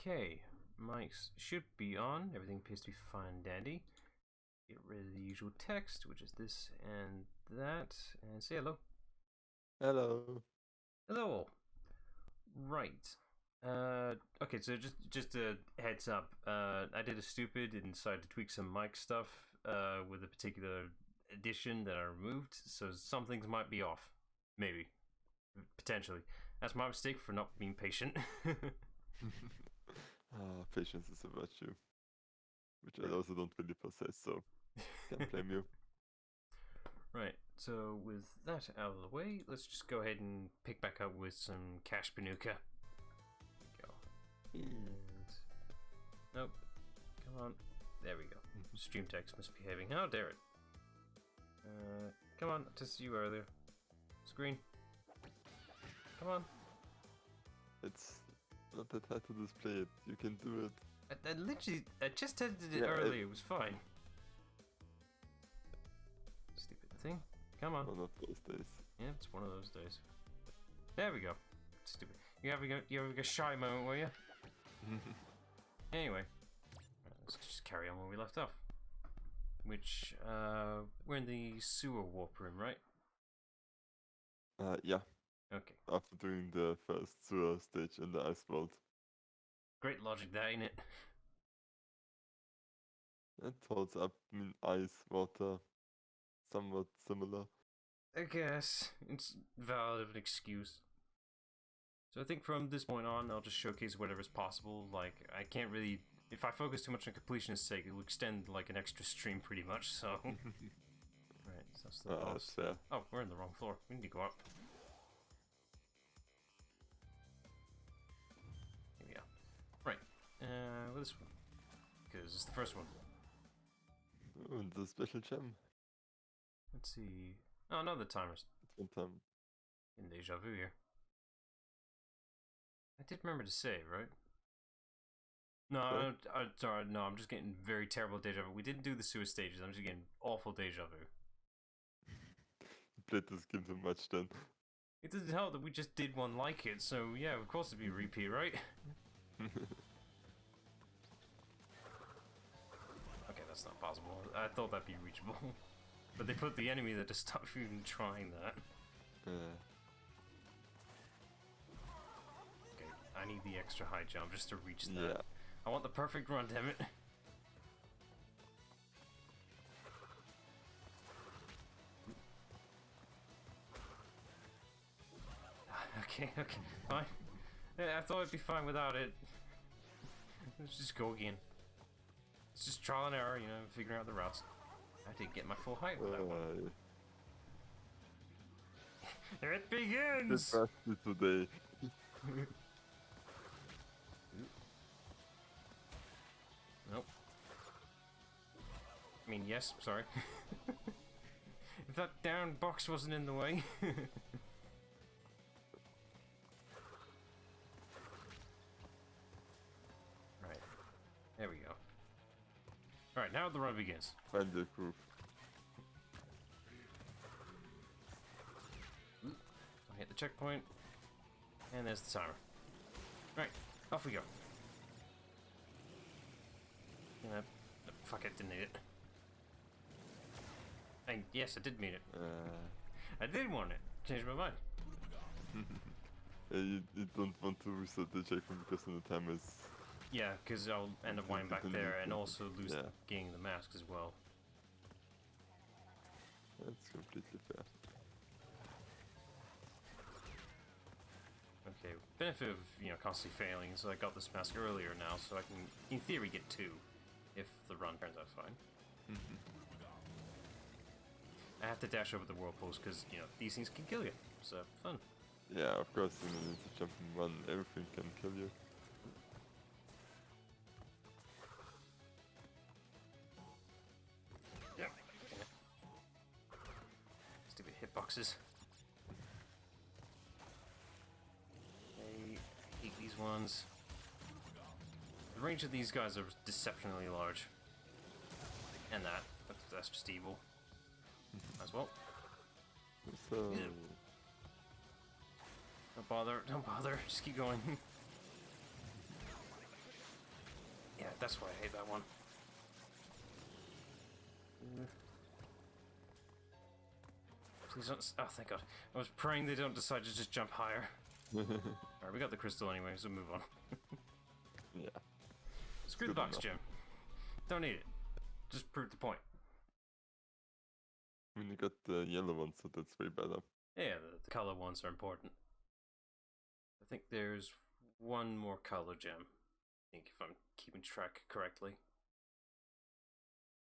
Okay, mics should be on. Everything appears to be fine and dandy. Get rid of the usual text, which is this and that, and say hello. Hello. Hello. Right. Okay, so just a heads up. I did a stupid and decided to tweak some mic stuff with a particular addition that I removed, so some things might be off. Maybe. Potentially. That's my mistake for not being patient. Patience is a virtue, which I also don't really possess, so can't blame you. Right, so with that out of the way, let's just go ahead and pick back up with some Cash Panuka. Go. And... Nope. Come on. There we go. Stream text misbehaving. How dare it? Come on, to see you earlier. Screen. Come on. It's not that hard to display it. You can do it. I just did it earlier. It was fine. Stupid thing. Come on. One of those days. Yeah, it's one of those days. There we go. Stupid. You having a shy moment, were you? Anyway, let's just carry on where we left off. Which, we're in the sewer warp room, right? Yeah. Okay. After doing the first sewer stage in the ice world. Great logic there, ain't it? It holds up. I mean, ice, water, somewhat similar. I guess it's valid of an excuse. So I think from this point on, I'll just showcase whatever's possible. Like, I can't really... If I focus too much on completionist's sake, it will extend like an extra stream pretty much, so... Right, so that's the boss. Fair. Oh, we're in the wrong floor. We need to go up. Here we go. Right, with this one. Because it's the first one. Oh, and the special gem. Let's see... Oh, no, the timers. One time. In Deja Vu here. I did remember to save, right? No, sorry, no, I'm just getting very terrible deja vu. We didn't do the sewer stages, I'm just getting awful deja vu. You played this game too much then. It doesn't help that we just did one like it, so yeah, of course it'd be a repeat, right? Okay, that's not possible. I thought that'd be reachable. But they put the enemy there to stop you even trying that. Okay, I need the extra high jump just to reach that. Yeah. I want the perfect run, damn it. Okay, fine. Yeah, I thought it'd be fine without it. Let's just go again. It's just trial and error, you know, figuring out the routes. I did get my full height with that one. It begins! It's today. Nope. I mean, yes, sorry. If that down box wasn't in the way. Right. There we go. Alright, now the run begins. Find the proof. I hit the checkpoint. And there's the timer. Right, off we go. Fuck it, didn't need it. And yes, I did mean it. I did want it. Changed my mind. You don't want to reset the checkpoint because then the time is... Yeah, because I'll end up winding back there and also lose getting the mask as well. That's completely fair. Okay, benefit of, you know, constantly failing, so I got this mask earlier now, so I can, in theory, get 2. If the run turns out fine. I have to dash over the whirlpools because, you know, these things can kill you. So, fun. Yeah, of course, when you need to jump and run, everything can kill you. Yeah. Stupid hitboxes. I hate these ones. The range of these guys are deceptionally large. And that's just evil. As well. So... Don't bother, just keep going. That's why I hate that one. Please don't. Oh, thank God. I was praying they don't decide to just jump higher. Alright, we got the crystal anyway, so move on. Yeah. Screw the box, Jim. Don't need it. Just prove the point. I mean, you got the yellow one, so that's way better. Yeah, the color ones are important. I think there's one more color gem. I think if I'm keeping track correctly.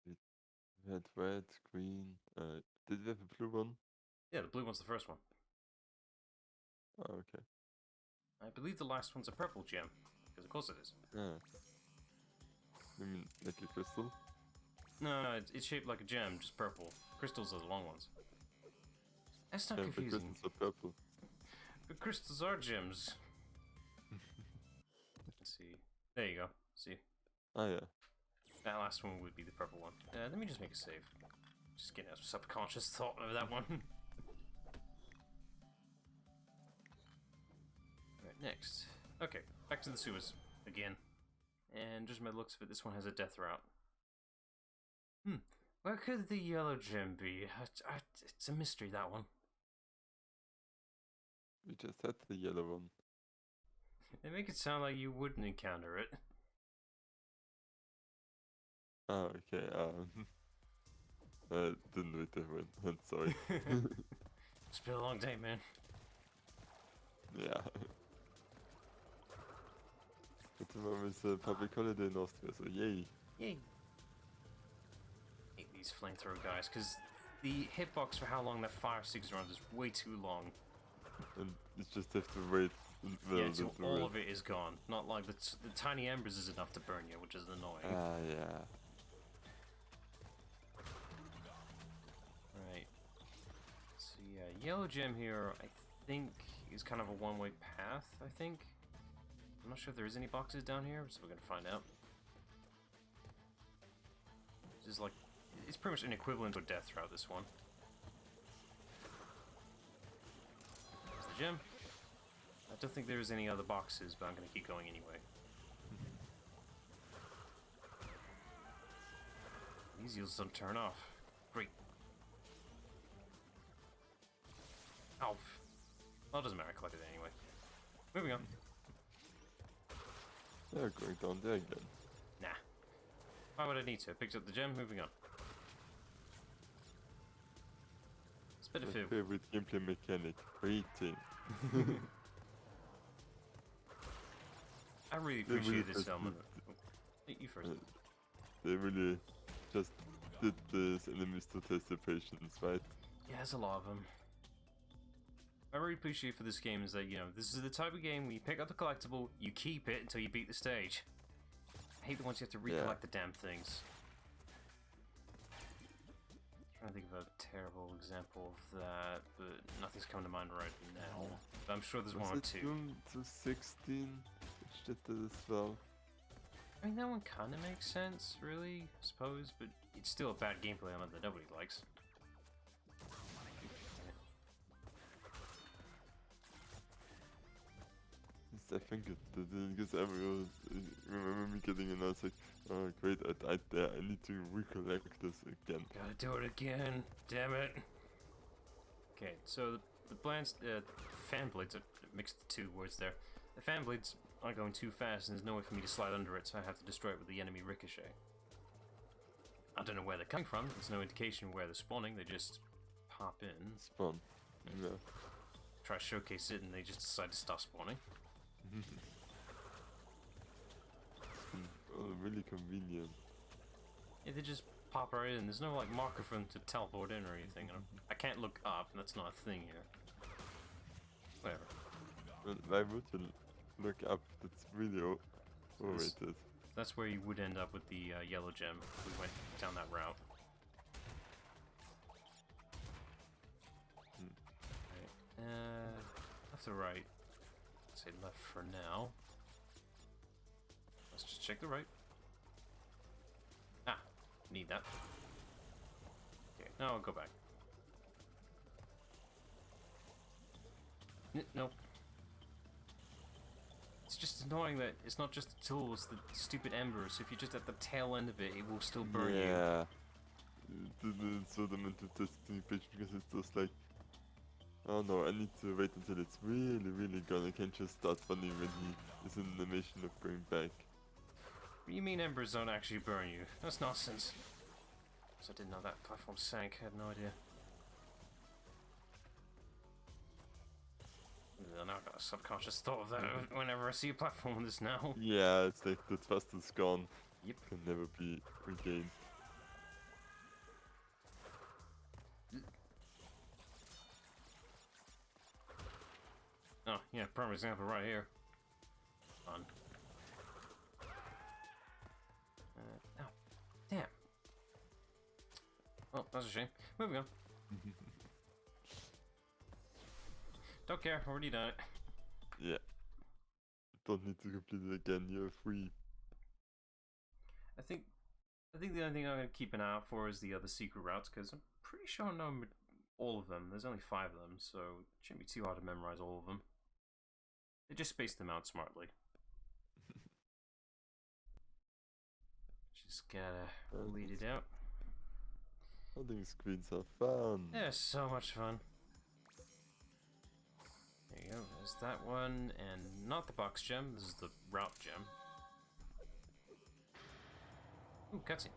We had red, green. Did we have a blue one? Yeah, the blue one's the first one. Oh, okay. I believe the last one's a purple gem. Because of course it is. Yeah. You mean like a crystal? No, it's shaped like a gem, just purple. Crystals are the long ones. That's not Yeah, confusing. but crystals are purple. But crystals are gems. Let's see. There you go. See? Ah, yeah. That last one would be the purple one. Let me just make a save. Just getting a subconscious thought of that one. Right, next. Okay, back to the sewers again. And just by the looks of it, this one has a death route. Where could the yellow gem be? It's a mystery, that one. We just had the yellow one. They make it sound like you wouldn't encounter it. Ah, okay. Didn't read that one. I'm sorry. It's been a long day, man. Yeah. But tomorrow is a public holiday in Austria, so yay. Yay. I hate these flamethrower guys, because the hitbox for how long that fire sticks around is way too long. And you just have to wait. Yeah, until all of it is gone. Not like the tiny embers is enough to burn you, which is annoying. Ah, yeah. Right. So yeah, yellow gem here, I think, is kind of a one-way path, I think. I'm not sure if there's any boxes down here, so we're gonna find out. This is like, it's pretty much an equivalent to a death route, this one. There's the gem. I don't think there's any other boxes, but I'm gonna keep going anyway. These heals don't turn off. Great. Oh. Well, it doesn't matter, I collected it anyway. Moving on. They're going down there again. Nah. Why would I need to? I picked up the gem, moving on. It's better My if favorite gameplay mechanic, waiting. I really appreciate this element. You first. They really just did this enemies to test their patience, right? Yeah, there's a lot of them. I really appreciate for this game is that, you know, this is the type of game where you pick up the collectible, you keep it until you beat the stage. I hate the ones you have to recollect the damn things. I'm trying to think of a terrible example of that, but nothing's coming to mind right now. But I'm sure there's one or two. Doom to 16, which did this as well. I mean, that one kind of makes sense, really, I suppose, but it's still a bad gameplay element that nobody likes. I think it did, because everyone remember me getting an answer like, oh great, I died there, I need to recollect this again. Gotta do it again, damn it. Okay, so the fan blades, I mixed the two words there. The fan blades are going too fast and there's no way for me to slide under it, so I have to destroy it with the enemy ricochet. I don't know where they're coming from, there's no indication where they're spawning, they just pop in. Spawn. Yeah. Try to showcase it and they just decide to stop spawning. Oh, really convenient. Yeah, they just pop right in. There's no like marker for them to teleport in or anything. I can't look up, and that's not a thing here. Whatever. Well, why would you look up? That's really overrated. That's where you would end up with the yellow gem if we went down that route. Right. Left or right? I'd say left for now. Let's just check the right. Ah, need that. Okay, now I'll go back. Nope. It's just annoying that it's not just the tool, it's the stupid embers. If you're just at the tail end of it, it will still burn you. Yeah. It's so the mental testing page because it's just like, oh no, I need to wait until it's really gone. I can't just start running when he is in the mission of going back. What do you mean embers don't actually burn you? That's nonsense. I didn't know that platform sank, I had no idea. Now I've got a subconscious thought of that whenever I see a platform on this now. Yeah, it's like the trust is gone. Yep. Can never be regained. Oh, yeah, prime example right here. Fun. Oh, damn. Oh, that's a shame. Moving on. Don't care, already done it. Yeah. Don't need to complete it again, you're free. I think the only thing I'm going to keep an eye out for is the other secret routes, because I'm pretty sure I know all of them. There's only 5 of them, so it shouldn't be too hard to memorize all of them. They just space them out smartly. Just gotta lead it out. Hunting screens are fun. Yeah, so much fun. There you go, there's that one, and not the box gem, this is the route gem. Ooh, cutscene.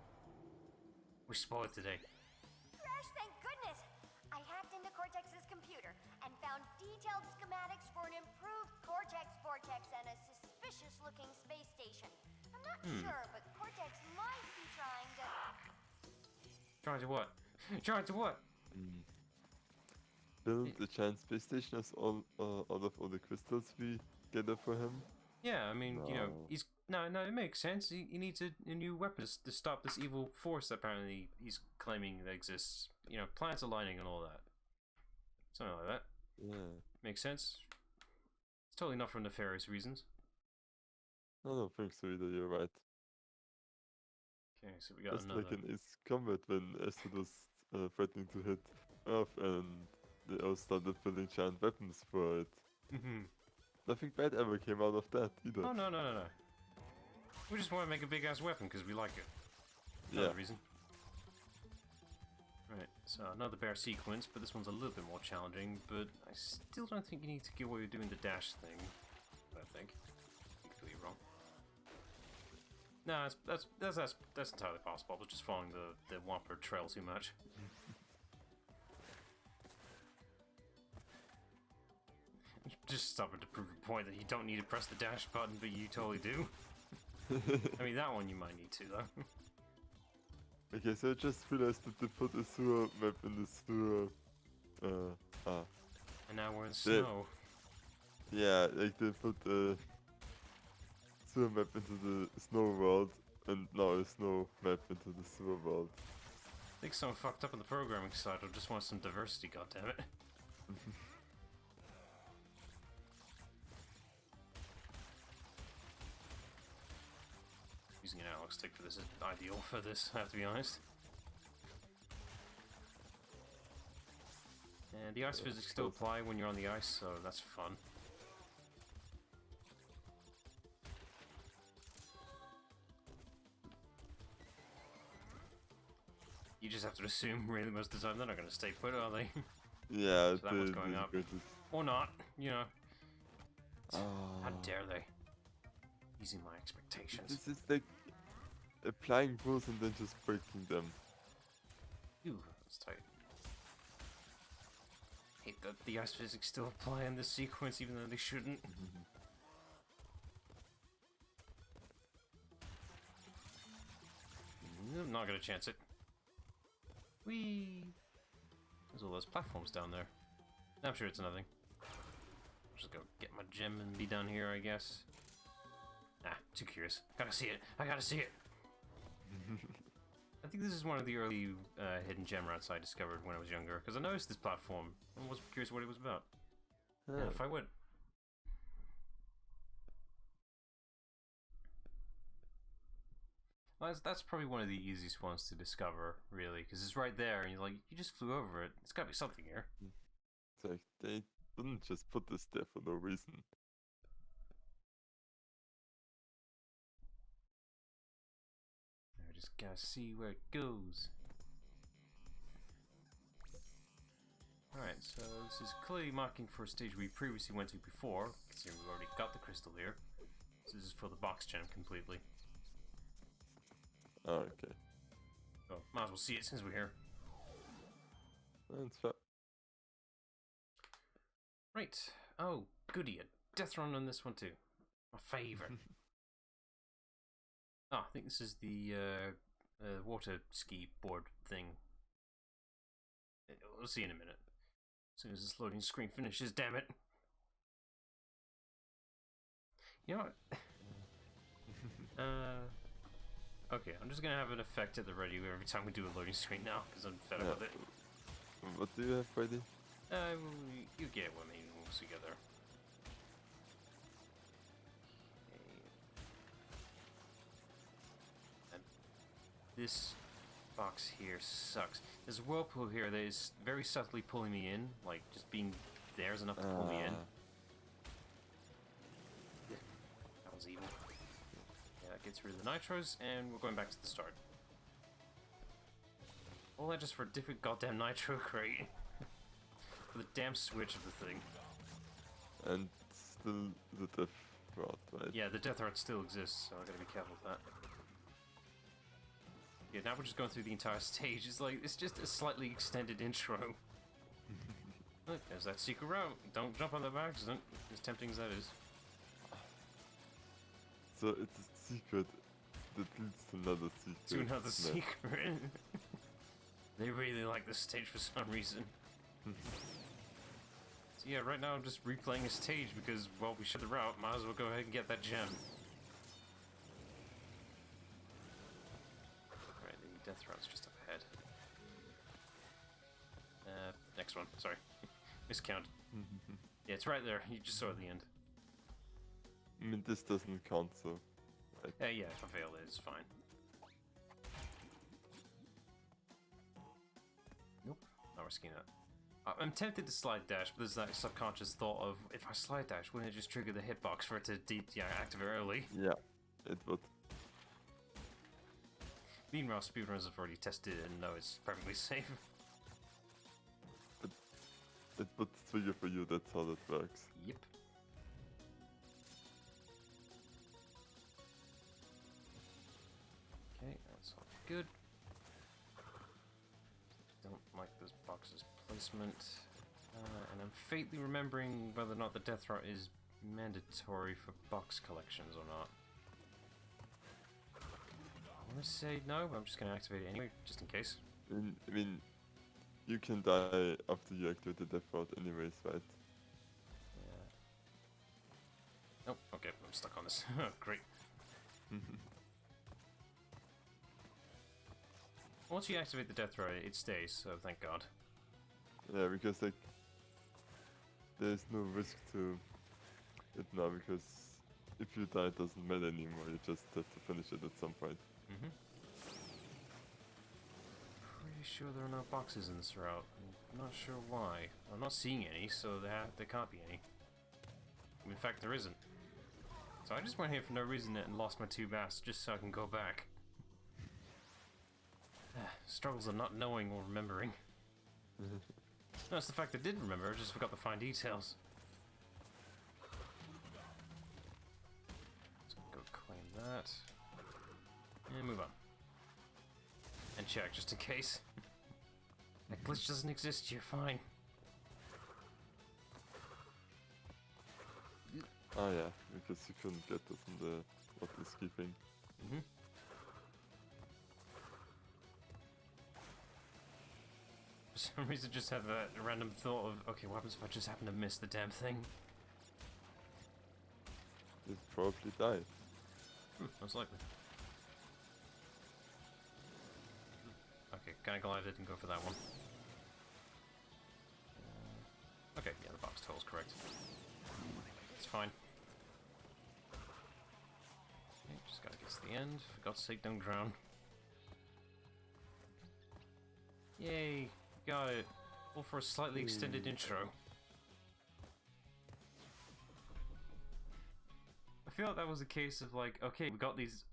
We're spoiled today. Crash, thank goodness! I hacked into Cortex's computer and found detailed schematics for an improved Cortex Vortex and a suspicious-looking space station. I'm not sure, but Cortex might be trying to... Trying to what? Trying to what? Build a giant space station as out of all the crystals we gather for him. Yeah, I mean, you know, he's... No, it makes sense. He needs a new weapon to stop this evil force that apparently he's claiming that exists. You know, planets aligning and all that. Something like that. Yeah. Makes sense. It's totally not for nefarious reasons. I don't think so either, you're right. Okay, so we got Just another... like in Ace Combat when Astrid was threatening to hit Earth and they all started building giant weapons for it. Nothing bad ever came out of that either. Oh, no. We just want to make a big ass weapon because we like it. Yeah. Another reason. Right, so another bear sequence, but this one's a little bit more challenging, but I still don't think you need to get away with doing the dash thing. I think. I could be wrong. No, that's entirely possible. I was just following the Whopper trail too much. Just stopping to prove a point that you don't need to press the dash button, but you totally do. I mean, that one you might need to, though. Okay, so I just realized that they put a sewer map in the sewer. And now we're in snow. Yeah, like they put a sewer map into the snow world, and now a snow map into the sewer world. I think someone fucked up on the programming side, or just wants some diversity, goddammit. Using an analog stick for this is ideal for this, I have to be honest. And the ice physics still apply when you're on the ice, so that's fun. You just have to assume, really, most of the time they're not going to stay put, are they? Yeah, so that one's going up. Or not, you know. How dare they? Easing my expectations. This is like applying rules and then just breaking them. Ooh, that's tight. Hate that the ice physics still apply in this sequence, even though they shouldn't. I'm not gonna chance it. Whee! There's all those platforms down there. I'm sure it's nothing. I'll just go get my gem and be down here, I guess. Ah, too curious. Gotta see it. I gotta see it. I think this is one of the early hidden gem routes I discovered when I was younger, because I noticed this platform and was curious what it was about. Yeah, if I would. Well, that's probably one of the easiest ones to discover, really, because it's right there, and you're like, you just flew over it. It's gotta be something here. It's like, they didn't just put this there for no reason. just gotta see where it goes. Alright, so this is clearly marking for a stage we previously went to before, considering we've already got the crystal here. So this is for the box gem completely. Oh, okay. So, might as well see it since we're here. That's fair. Right. Oh, goody, a death run on this one too. My favourite. Oh, I think this is the water ski board thing. We'll see in a minute. As soon as this loading screen finishes, damn it. You know what? Okay, I'm just gonna have an effect at the ready every time we do a loading screen now, because I'm fed up with it. What do you have ready? You get it when we move together. And this box here sucks. There's a whirlpool here that is very subtly pulling me in, like just being there's enough to pull me in. That was evil. Yeah, that gets rid of the nitros, and we're going back to the start. All that just for a different goddamn nitro crate. For the damn switch of the thing. And still the death rod, right? Yeah, the death rod still exists, so I gotta be careful with that. Yeah, now we're just going through the entire stage. It's just a slightly extended intro. Look, there's that secret route. Don't jump on that by accident, as tempting as that is. So it's a secret that leads to another secret. To another secret. They really like this stage for some reason. So yeah, right now I'm just replaying a stage because, well, we showed the route. Might as well go ahead and get that gem. Alright, the death route's just up ahead. Next one. Sorry. Miscounted. Yeah, it's right there. You just saw it at the end. I mean, this doesn't count, so... Right. Yeah, if I fail it, it's fine. Nope, not risking that. I'm tempted to slide dash, but there's that subconscious thought of, if I slide dash, wouldn't it just trigger the hitbox for it to activate early? Yeah, it would. Meanwhile, speedrunners have already tested it and know it's perfectly safe. It would trigger for you, that's how that works. Yep. Okay, that's all good. Don't like this box's placement. And I'm faintly remembering whether or not the death route is mandatory for box collections or not. I want to say no, but I'm just going to activate it anyway, just in case. I mean, you can die after you activate the death route anyways, right? Yeah. Oh, okay, I'm stuck on this. Great. Once you activate the death route, it stays, so thank God. Yeah, because like there's no risk to it now, because if you die it doesn't matter anymore, you just have to finish it at some point. Pretty sure there are no boxes in this route. I'm not sure why. I'm not seeing any, so there can't be any. In fact, there isn't. So I just went here for no reason and lost my 2 bass just so I can go back. Struggles of not knowing or remembering. No, it's the fact I did remember, I just forgot the fine details. Let's go claim that. And move on. And check, just in case. That glitch doesn't exist, you're fine. Ah yeah, because you couldn't get this in the water ski thing. For some reason just had that random thought of, okay, what happens if I just happen to miss the damn thing? You'd probably die. Most likely. Okay, kinda glad I didn't go for that one. Okay, yeah, the box total's correct. It's fine. Okay, just gotta get to the end. For God's sake, don't drown. Yay! Got it. All for a slightly extended intro. feel like that was a case of like, okay, we got these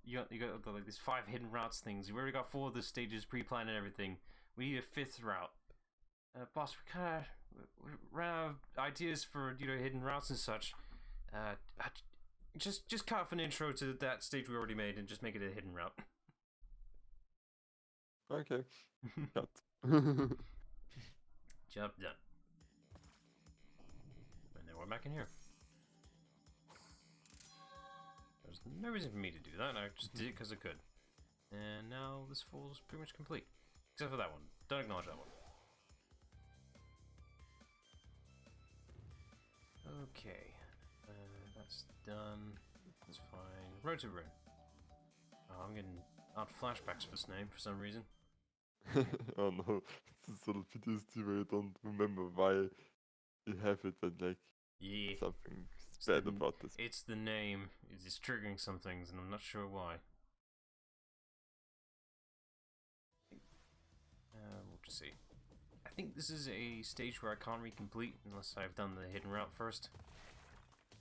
you got like these 5 hidden routes things. We already got 4 of the stages pre-planned and everything. We need a 5th route. Boss, we kind of ran out of ideas for hidden routes and such. Just cut off an intro to that stage we already made and just make it a hidden route. Okay. Cut. Job done. And then we're back in here. There's no reason for me to do that. I just did it because I could. And now this fall's pretty much complete. Except for that one. Don't acknowledge that one. Okay. That's done. That's fine. Road to Ruin. Oh, I'm getting odd flashbacks for this name for some reason. Oh no, it's a sort of PTSD where you don't remember why you have it, but like Yeah. something bad about this. It's the name. It's triggering some things, and I'm not sure why. We'll just see. I think this is a stage where I can't recomplete unless I've done the hidden route first,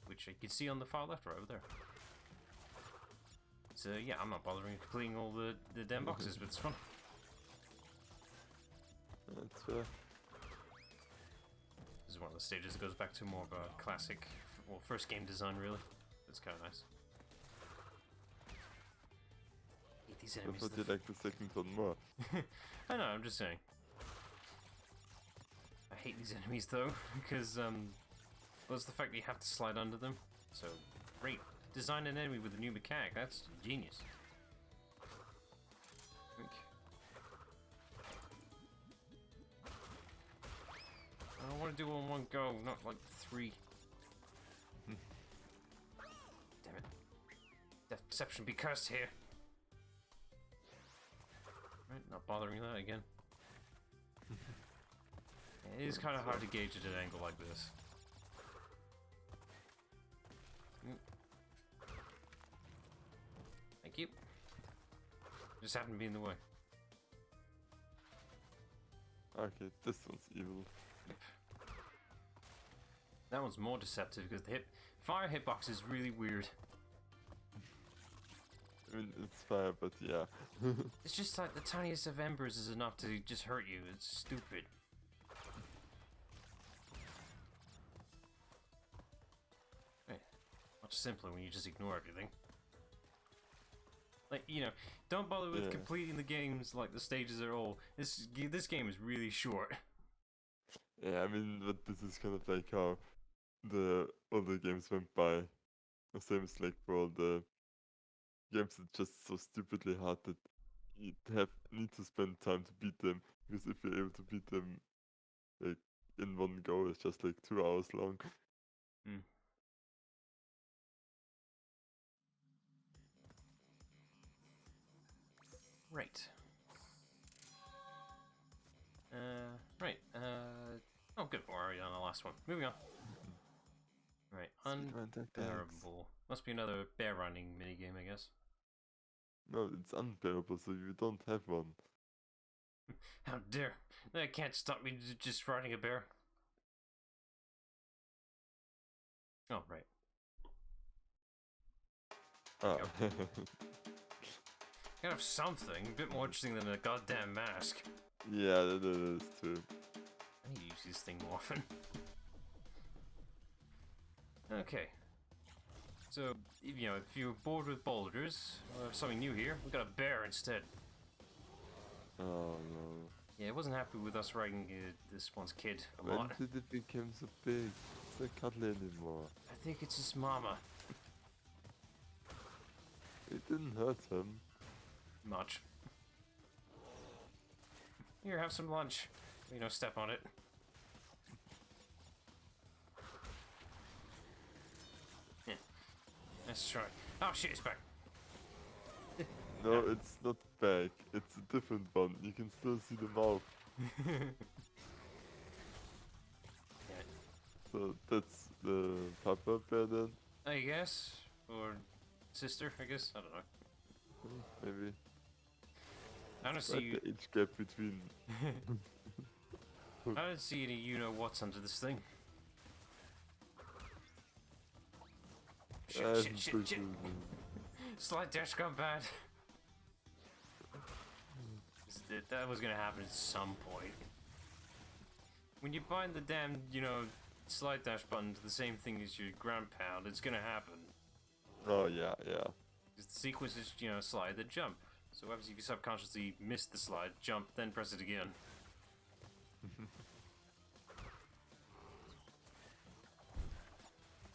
which you can see on the far left right over there. So yeah, I'm not bothering completing all the damn boxes, but it's fun. That's fair. This is one of the stages that goes back to more of a classic, well, first game design really. It's kind of nice. Hate these I enemies. thought you liked the second one more. I know, I'm just saying. I hate these enemies though, because well, it's the fact that you have to slide under them. So, great. Design an enemy with a new mechanic, that's genius. I want to do all in one go, not like 3. Damn it. Death perception be cursed here. Right, not bothering that again. It is kind of hard to gauge at an angle like this. Thank you. Just happened to be in the way. Okay, this one's evil. That one's more deceptive because the fire hitbox is really weird. I mean, it's fire, but yeah. It's just like the tiniest of embers is enough to just hurt you. It's stupid. Right. Much simpler when you just ignore everything. Like, don't bother with completing the games like the stages are all. This game is really short. Yeah, I mean, but this is kind of like how the other games went by. The same as like for all the games that's just so stupidly hard that you need to spend time to beat them, because if you're able to beat them like in one go, it's just like 2 hours long. Right. Right. Oh, good. We're already on the last one. Moving on. Right. Unbearable. Must be another bear running minigame, I guess. No, it's unbearable, so you don't have one. How dare! That can't stop me just riding a bear. Oh, right. Ah. Gotta have something a bit more interesting than a goddamn mask. Yeah, that is true. I need to use this thing more often. Okay. So, if you're bored with boulders, we'll have something new here. We got a bear instead. Oh no. Yeah, it wasn't happy with us riding this one's kid a When lot. did it become so big? It's not cuddly anymore. I think it's his mama. It didn't hurt him. Much. Here, have some lunch. Step on it. Yeah. Let's try. Oh shit, it's back. No, it's not back. It's a different one. You can still see the mouth. Yeah. So that's the papa bear then? I guess. Or sister, I guess. I don't know. Maybe. I don't see Like the age gap between. I don't see any what's under this thing. Shit. Slide dash gone bad. That was gonna happen at some point. When you bind the damn, slide dash button to the same thing as your ground pound, it's gonna happen. Oh yeah. The sequence is, slide, then jump. So what happens if you subconsciously miss the slide, jump, then press it again?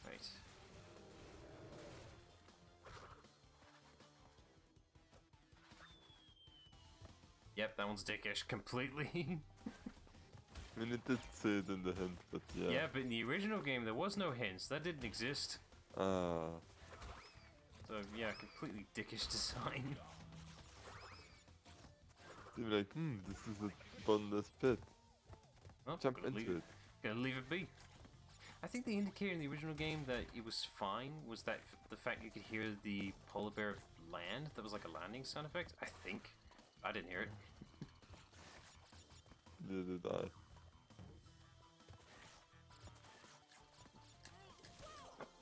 Right. Yep, that one's dickish completely. I mean, it did say it in the hint, but yeah. Yeah, but in the original game there was no hints. That didn't exist. Ah. So yeah, completely dickish design. Seems like, this is a bottomless pit. Well, Jump into it. Gonna leave it be. I think the indicator in the original game that it was fine was that the fact you could hear the polar bear land. That was like a landing sound effect. I think. I didn't hear it. Neither did I.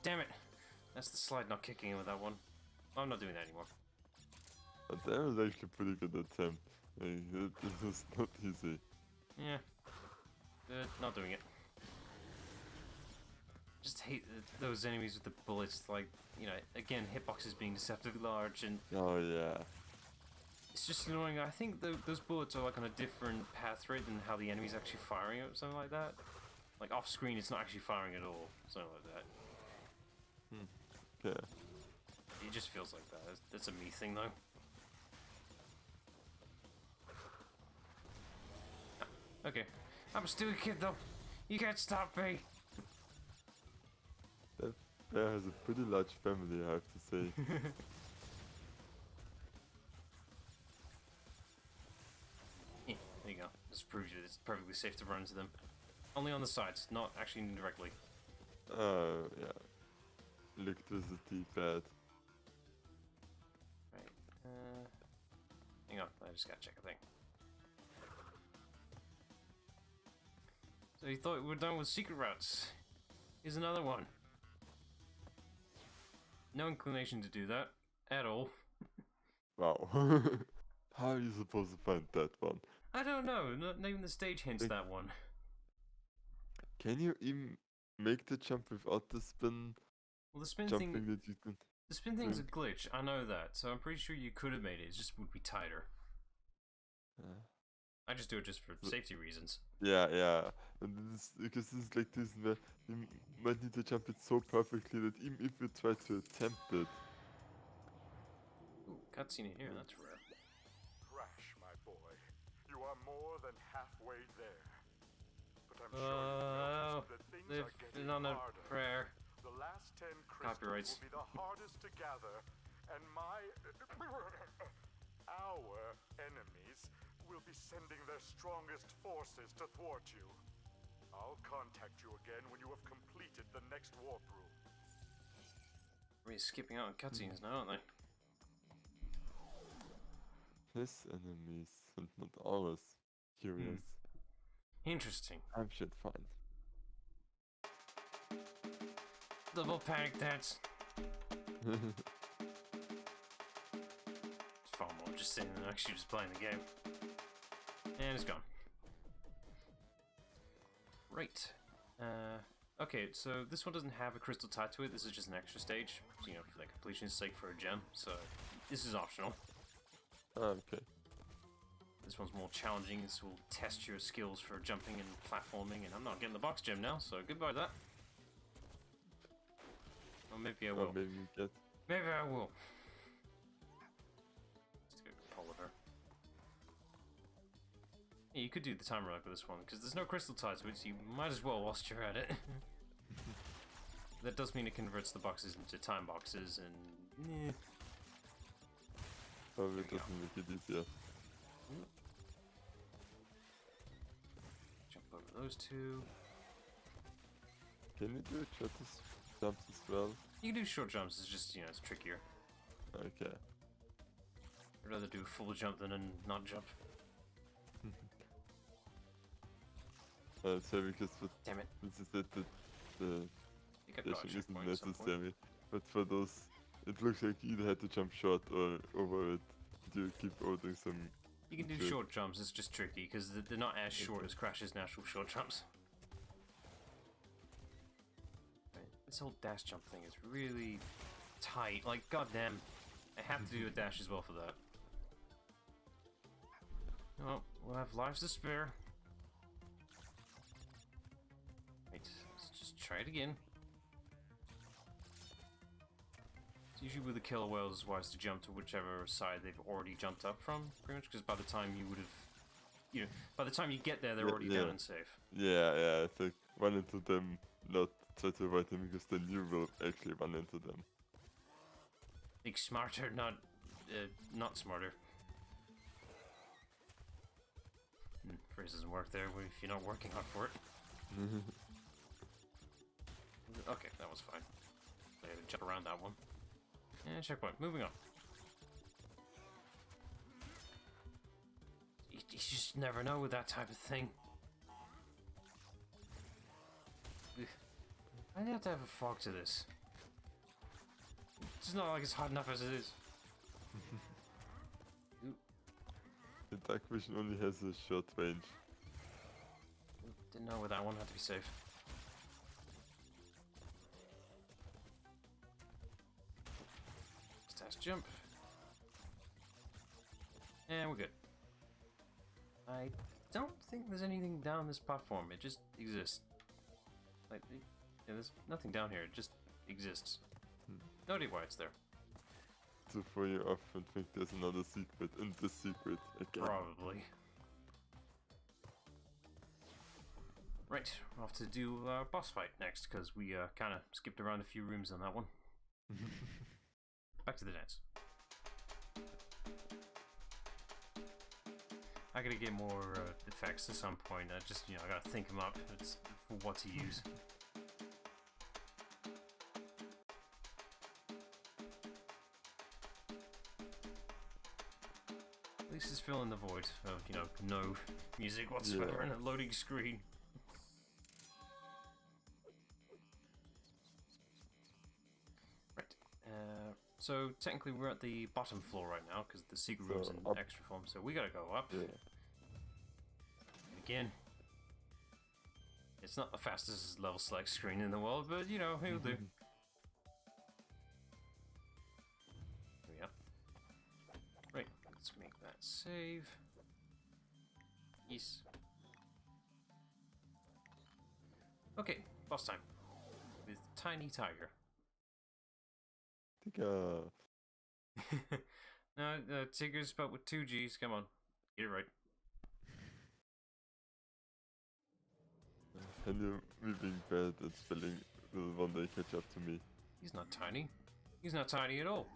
Damn it! That's the slide not kicking in with that one. I'm not doing that anymore. But that was actually a pretty good attempt. Like, it was not easy. Yeah. Not doing it. Just hate those enemies with the bullets, like, again, hitboxes being deceptively large, and Oh yeah. it's just annoying. I think those bullets are like on a different path rate than how the enemy's actually firing it, or something like that. Like off screen, it's not actually firing at all, something like that. Yeah. It just feels like that. That's a me thing, though. Okay, I'm a stupid kid, though. You can't stop me. That bear has a pretty large family, I have to say. Yeah, there you go. This proves you it's perfectly safe to run into them. Only on the sides, not actually directly. Yeah. Electricity bad. Right. Hang on, I just gotta check a thing. So you thought we were done with secret routes? Here's another one. No inclination to do that at all. Wow. How are you supposed to find that one? I don't know. Not even the stage hints that one. Can you even make the jump without the spin? Well, the spin Jumping thing. that you can. The spin thing's a glitch. I know that. So I'm pretty sure you could have made it. It just would be tighter. I just do it just for safety reasons. Yeah. And because this is like this, where you might need to jump it so perfectly that even if you try to attempt it. Ooh, cutscene in here. That's rare. Crash, my boy. You are more than halfway there. But I'm sure you noticed that things are getting on a harder. prayer. The last 10 Copyrights. crystals will be the hardest to gather, and our enemies will be sending their strongest forces to thwart you. I'll contact you again when you have completed the next warp room. We're skipping out on cutscenes now, aren't they? His enemies and not ours. Curious. Interesting. I should find. Double panic dance. It's far more just sitting than actually just playing the game. And it's gone. Right. Okay, so this one doesn't have a crystal tied to it. This is just an extra stage, for the completion's sake for a gem. So this is optional. Okay. This one's more challenging. This will test your skills for jumping and platforming, and I'm not getting the box gem now, so goodbye to that. Or maybe I will. Or maybe you get. Maybe I will. Just go Polymer. Yeah, you could do the timer like with this one, because there's no crystal tied to it, so you might as well whilst you're at it. That does mean it converts the boxes into time boxes, and Probably doesn't make it easier. jump over those two. Can you do short jumps as well? You can do short jumps, it's just, it's trickier. Okay. I'd rather do a full jump than a not jump. So because Damn it. this is it, the You got dashing isn't necessary. But for those, it looks like you either had to jump short or over it. Do you keep ordering some? You can do Sure. short jumps, it's just tricky, because they're not as short Okay. as Crash's natural short jumps. Right, this whole dash jump thing is really tight, like goddamn. I have to do a dash as well for that. Oh, we'll have lives to spare. Right, let's just try it again. It's usually with the killer whales, it's wise to jump to whichever side they've already jumped up from, pretty much, because by the time you would have, you know, by the time you get there, they're already down and safe. Yeah, it's like run into them, not try to avoid them, because then you will actually run into them. Think smarter, not smarter. Phrase doesn't work there if you're not working hard for it. Okay, that was fine. I had to jump around that one. And checkpoint. Moving on. You just never know with that type of thing. Ugh. I have to have a fog to this. It's not like it's hot enough as it is. The dark vision only has a short range. Didn't know with that one, had to be safe. Dash jump. And we're good. I don't think there's anything down this platform, it just exists. Like, yeah, there's nothing down here, it just exists. No idea why it's there. To throw you off and think there's another secret in this secret again. Probably. Right, we're off to do our boss fight next, because we kind of skipped around a few rooms on that one. Back to the dance. I gotta get more effects at some point. I just, I gotta think them up. It's for what to use. At least it's filling the void of, no music whatsoever and a loading screen. Right. So technically we're at the bottom floor right now because the secret room's in up. extra form, so we gotta go up. Yeah. Again. It's not the fastest level select screen in the world, but it'll do. There we go. Right, let's make that save. Yes. Okay, boss time. With Tiny Tiger. No, Tigger's spelled with 2 G's, come on. Get it right. And you, me being bad at spelling will one day catch up to me. He's not tiny. He's not tiny at all.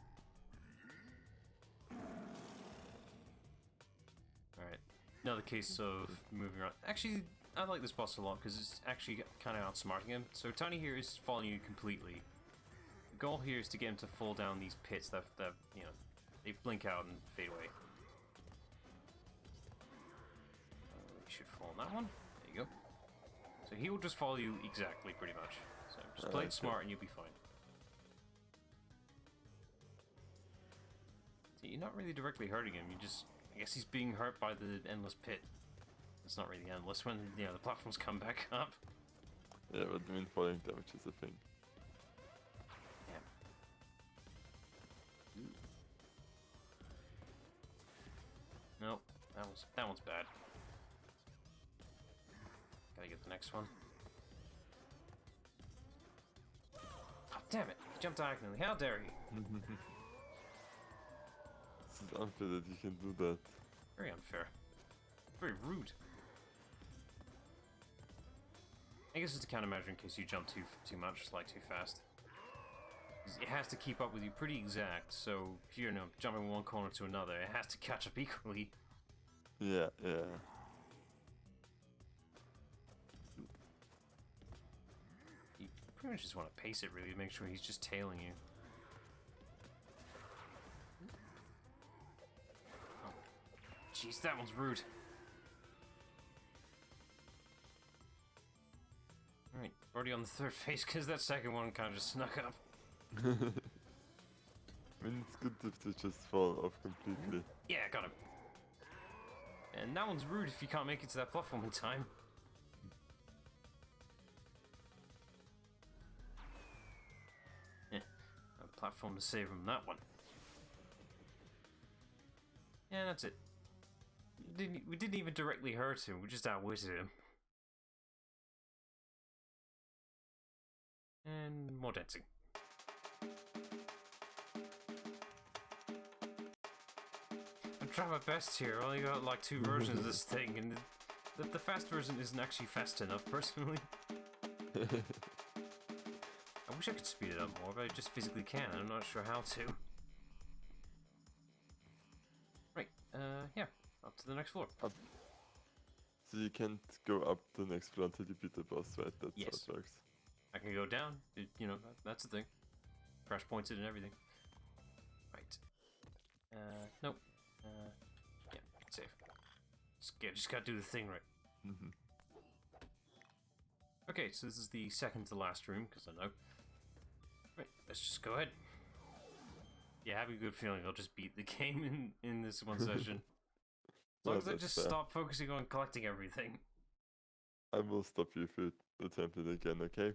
Alright, another case of moving around. Actually, I like this boss a lot because it's actually kind of outsmarting him. So Tiny here is following you completely. The goal here is to get him to fall down these pits that they blink out and fade away. You should fall on that one. There you go. So he will just follow you exactly, pretty much. So just play it smart and you'll be fine. So you're not really directly hurting him, I guess he's being hurt by the endless pit. It's not really endless when, the platforms come back up. Yeah, but the falling damage is a thing. Yeah. Nope, that one's bad. Gotta get the next one. Oh, damn it! He jumped diagonally. How dare he? This is unfair that you can do that. Very unfair. Very rude. I guess it's a countermeasure in case you jump too much, like too fast. It has to keep up with you pretty exact, so if you're jumping from one corner to another, it has to catch up equally. Yeah. You pretty much just want to pace it really to make sure he's just tailing you. Oh, jeez, that one's rude. Alright, already on the third phase because that second one kind of just snuck up. I mean, it's good if they just fall off completely. Yeah, got him. And that one's rude if you can't make it to that platform in time. Yeah, a platform to save him that one. Yeah, that's it. We didn't even directly hurt him, we just outwitted him. And more dancing. I'm trying my best here. I only got like 2 versions of this thing, and the fast version isn't actually fast enough, personally. I wish I could speed it up more, but I just physically can't. I'm not sure how to. Right, yeah. Up to the next floor. Up. So you can't go up the next floor until you beat the boss, right? That's Yes. how it works. I can go down. You know, that's the thing. Crash pointed and everything. Right. Nope. Yeah, save. Just gotta do the thing right. Mhm. Okay, so this is the second to last room, because I know. Right, let's just go ahead. Yeah, I have a good feeling I'll just beat the game in this one session. As long Yeah, as I that's just fair. stop focusing on collecting everything. I will stop you if you attempt it again, okay?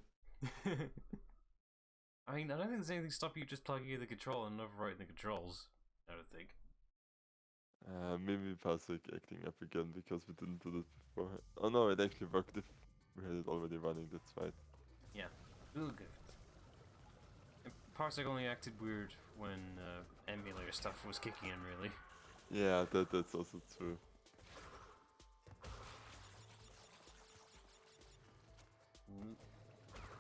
I mean, I don't think there's anything to stop you just plugging in the control and overwriting the controls. I don't think. Maybe Parsec acting up again because we didn't do this before. Oh no, it actually worked if we had it already running, that's right. Yeah, we'll go. Parsec only acted weird when emulator stuff was kicking in, really. Yeah, that's also true.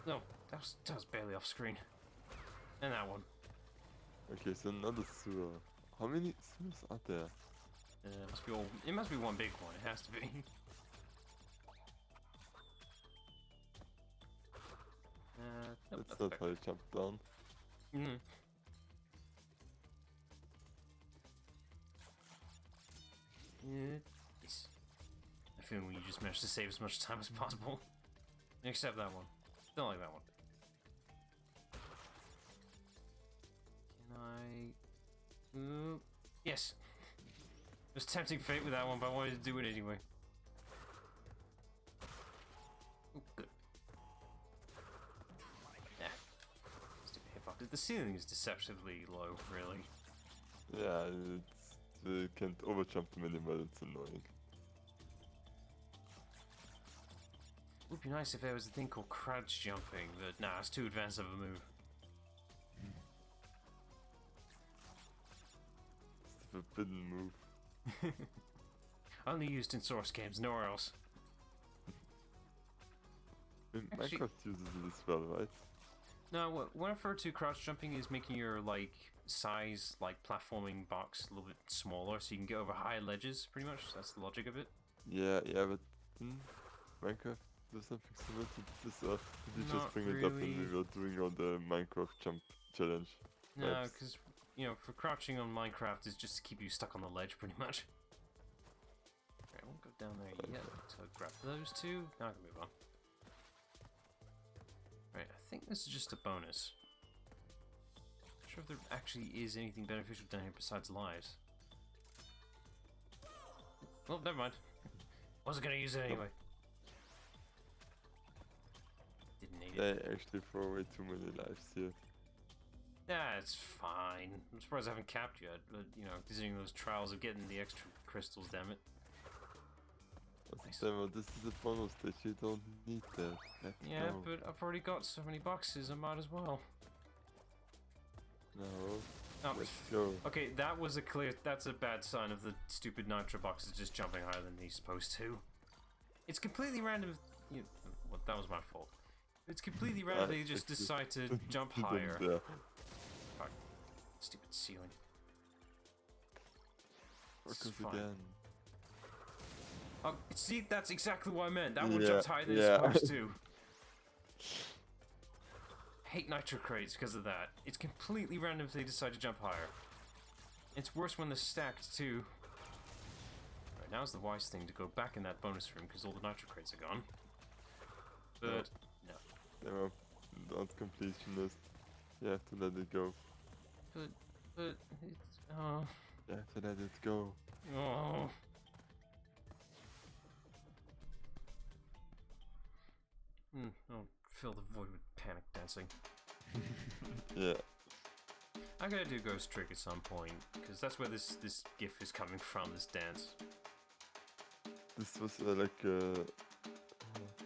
No, that was barely off screen. And that one. Okay, so another sewer. How many sewers are there? It must be one big one. It has to be. Nope, That's not back. how you jump down. Mm. Yes. I feel we just managed to save as much time as possible. Except that one. Don't like that one. Can I... yes! It was tempting fate with that one, but I wanted to do it anyway. Ooh, good. Yeah. Stupid hip-hop. The ceiling is deceptively low, really. Yeah, you can't overjump them anymore, it's annoying. It would be nice if there was a thing called crouch jumping, but nah, it's too advanced of a move. It's the forbidden move. Only used in Source games, nowhere else. Actually- Minecraft uses it as well, right? No, what I refer to crouch jumping is making your, like, size, like, platforming box a little bit smaller so you can get over high ledges, pretty much. That's the logic of it. Yeah, but Minecraft do something similar to this, or did you Not just bring it up when really. we were doing all the Minecraft jump challenge? No, Perhaps. because, you know, for crouching on Minecraft is just to keep you stuck on the ledge, pretty much. Alright, I won't go down there yet, so grab those two. Now I can move on. Right, I think this is just a bonus. Not sure if there actually is anything beneficial down here besides lives. Well, never mind. Wasn't gonna use it anyway. Didn't need it. They actually throw away too many lives here. Yeah, it's fine. I'm surprised I haven't capped yet, but, you know, considering those trials of getting the extra crystals, damn it. Nice. Demo, this is a bonus stage, you don't need that. Let's Yeah, go. but I've already got so many boxes, I might as well. No, Oh, let's go. okay, that's a bad sign of the stupid nitro boxes just jumping higher than he's supposed to. It's completely random. Well, that was my fault. It's completely random they just actually decide to jump Didn't higher. there. Fuck. Stupid ceiling. Work This is us fine. again. Oh, see, that's exactly what I meant. That one Yeah, jumps higher than yeah. it's supposed to. Hate nitro crates because of that. It's completely random if they decide to jump higher. It's worse when they're stacked too. Right, now's the wise thing to go back in that bonus room because all the nitro crates are gone. But no. Demo, not completionist. You have to let it go. But it's oh. You have to let it go. Oh. I'll fill the void with panic dancing. Yeah. I'm gonna do Ghost Trick at some point, because that's where this gif is coming from, this dance. This was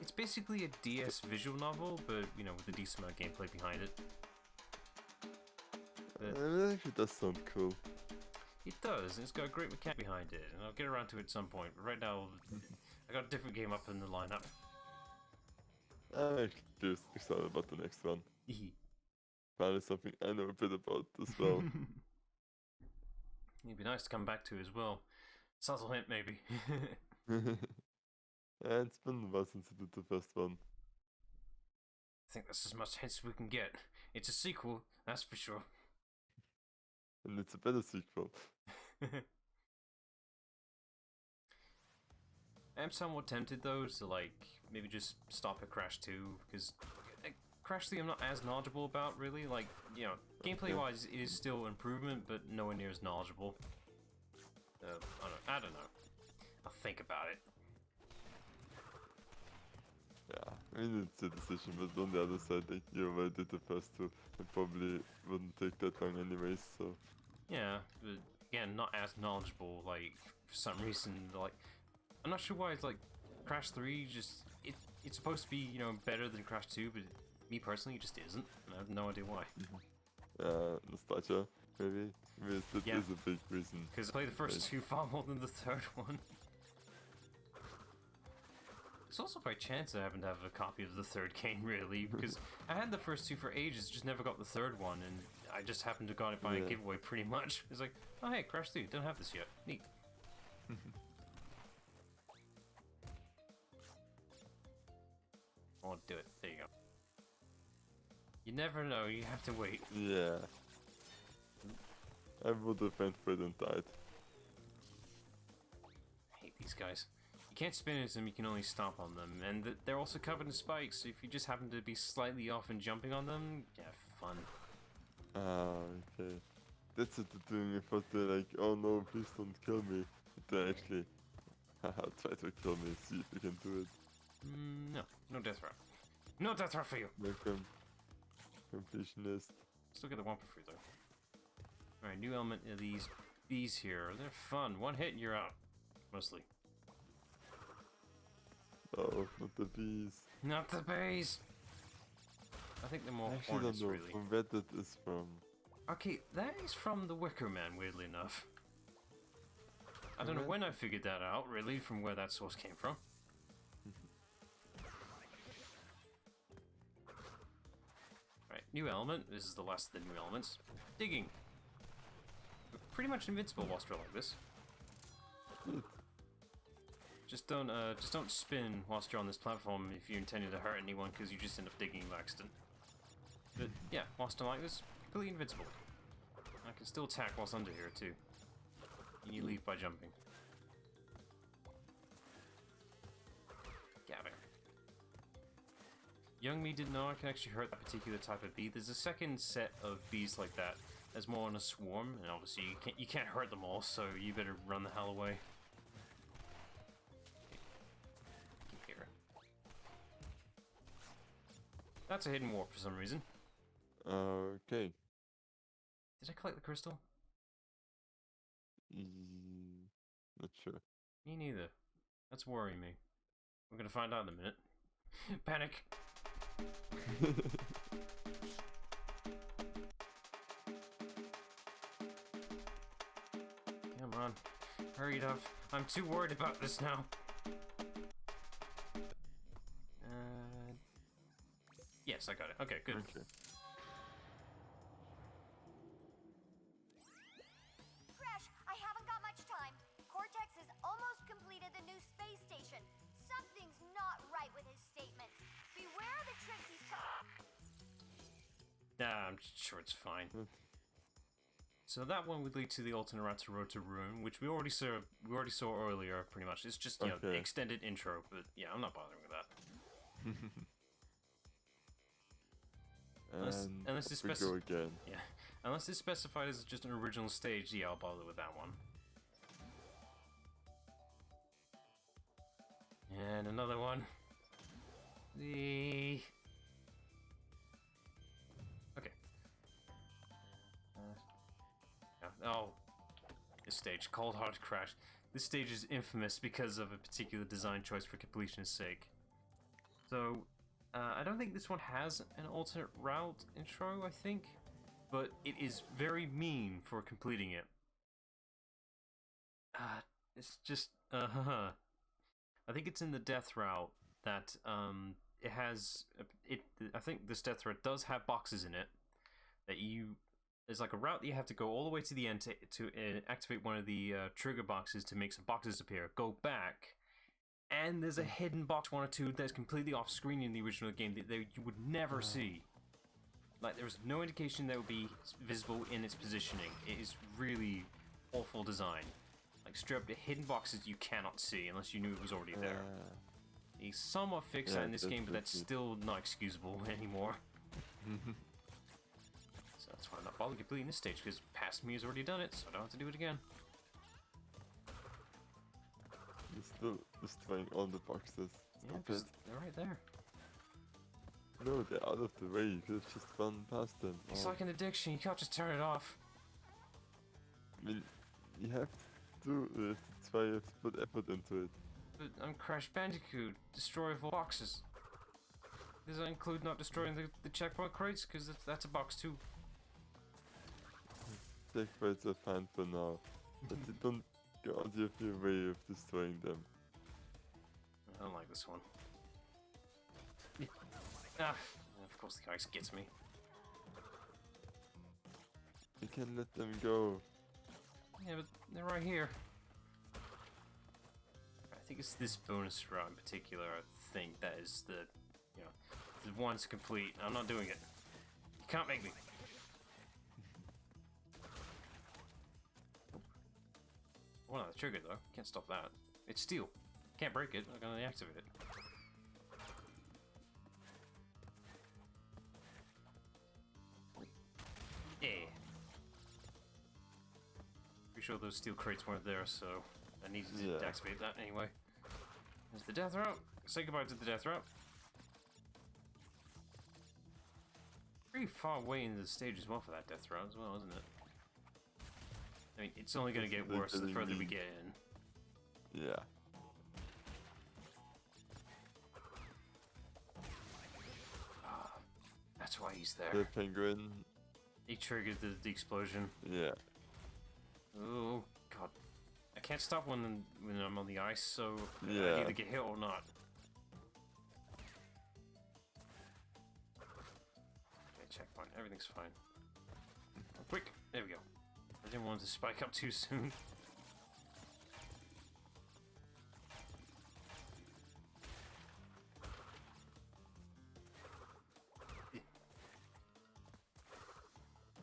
It's basically a DS visual novel, but, you know, with a decent amount of gameplay behind it. It actually does sound cool. It does, and it's got a great mechanic behind it, and I'll get around to it at some point. But right now, I got a different game up in the lineup. I'm actually excited about the next one. Finally something I know a bit about as well. It'd be nice to come back to as well. Subtle hint, maybe. Yeah, it's been a while since I did the first one. I think that's as much hints as we can get. It's a sequel, that's for sure. And it's a better sequel. I'm somewhat tempted though to like maybe just stop at Crash 2 because Crash 3 I'm not as knowledgeable about really. Like, you know, gameplay wise it is still improvement, but nowhere near as knowledgeable. I don't know. I'll think about it. Yeah, I mean it's a decision, but on the other side, like you already did the first two, it probably wouldn't take that long anyways, so... Yeah, but again, not as knowledgeable, like, for some reason, like... I'm not sure why it's like, Crash 3 just... It's supposed to be, you know, better than Crash 2, but me personally, it just isn't, and I have no idea why. Nostalgia, maybe? I mean, that is a big reason. Because I played the first two far more than the third one. It's also by chance I happen to have a copy of the third game, really, because I had the first two for ages, just never got the third one, and I just happened to got it by a giveaway, pretty much. It's like, oh hey, Crash 3, don't have this yet. Neat. I won't do it. There you go. You never know, you have to wait. Yeah. I would have went for it and died. I hate these guys. You can't spin into them, you can only stomp on them, and they're also covered in spikes, so if you just happen to be slightly off and jumping on them, yeah, fun. Okay. That's what they're doing. I thought they're like, oh no, please don't kill me. But they actually, haha, try to kill me, see if you can do it. No. No death throw. No death throw for you! Welcome, completionist. Still get the Wumpa fruit, though. Alright, new element of these bees here. They're fun. One hit and you're out. Mostly. Oh, not the bees. Not the bees! I think they're more I actually hornets, don't know really. from where that is from. Okay, that is from the Wicker Man, weirdly enough. I don't know when I figured that out, really, from where that source came from. Right, new element. This is the last of the new elements. Digging. We're pretty much invincible whilst we're like this. Just don't spin whilst you're on this platform if you're intending to hurt anyone, because you just end up digging by accident. But yeah, whilst I'm like this, completely invincible. I can still attack whilst under here too. And you leave by jumping. Got it. Young me didn't know I can actually hurt that particular type of bee. There's a second set of bees like that. There's more on a swarm, and obviously you can't hurt them all, so you better run the hell away. That's a hidden warp for some reason. Okay. Did I collect the crystal? Not sure. Me neither. That's worrying me. We're gonna find out in a minute. Panic! Come on. Hurry it up. I'm too worried about this now. Yes, I got it. Okay, good. Okay. Crash, I haven't got much time. Cortex has almost completed the new space station. Something's not right with his statements. Beware the tricks he's Nah, I'm sure it's fine. So that one would lead to the alternate route to Road to Ruin, which we already saw earlier, pretty much. It's just, you know, extended intro, but yeah, I'm not bothering with that. Unless it's we go again. yeah, unless it's specified as just an original stage, yeah, I'll bother with that one. And another one. Okay. Oh, this stage, Cold Hard Crash. This stage is infamous because of a particular design choice for completion's sake. So, I don't think this one has an alternate route intro, I think, but it is very mean for completing it. It's just, I think it's in the death route that, it has, I think this death route does have boxes in it, that there's like a route that you have to go all the way to the end to activate one of the trigger boxes to make some boxes appear. Go back, and there's a hidden box 1 or 2 that's completely off screen in the original game that you would never see. Like, there's no indication that would be visible in its positioning. It is really awful design. Like, straight up, the hidden boxes you cannot see unless you knew it was already there. They somewhat fix that in this game, but that's still not excusable anymore. So that's why I'm not bothering completing this stage, because past me has already done it, so I don't have to do it again. You're still destroying all the boxes. Yeah, because they're right there. No, they're out of the way. You could have just gone past them. It's like an addiction, you can't just turn it off. I mean, you have to do it. That's why you have to put effort into it. But I'm Crash Bandicoot, destroyable boxes. Does that include not destroying the checkpoint crates? Because that's a box too. Checkpoints are fine for now, but you don't go out of your way of destroying them. I don't like this one. Ah, of course the ice gets me. You can let them go. Yeah, but they're right here. I think it's this bonus route in particular, I think, that is the one to complete. I'm not doing it. You can't make me. Well, the trigger though. Can't stop that. It's steel. Can't break it. I'm gonna deactivate it. Yeah. Pretty sure those steel crates weren't there, so I needed to deactivate that anyway. There's the death route. Say goodbye to the death route. Pretty far away into the stage as well for that death route as well, isn't it? I mean, it's only going to get worse the further we get in. Yeah. That's why he's there. The penguin. He triggered the explosion. Yeah. Oh, God. I can't stop when I'm on the ice, so yeah. I either get hit or not. Okay, checkpoint. Everything's fine. Oh, quick. There we go. I didn't want it to spike up too soon.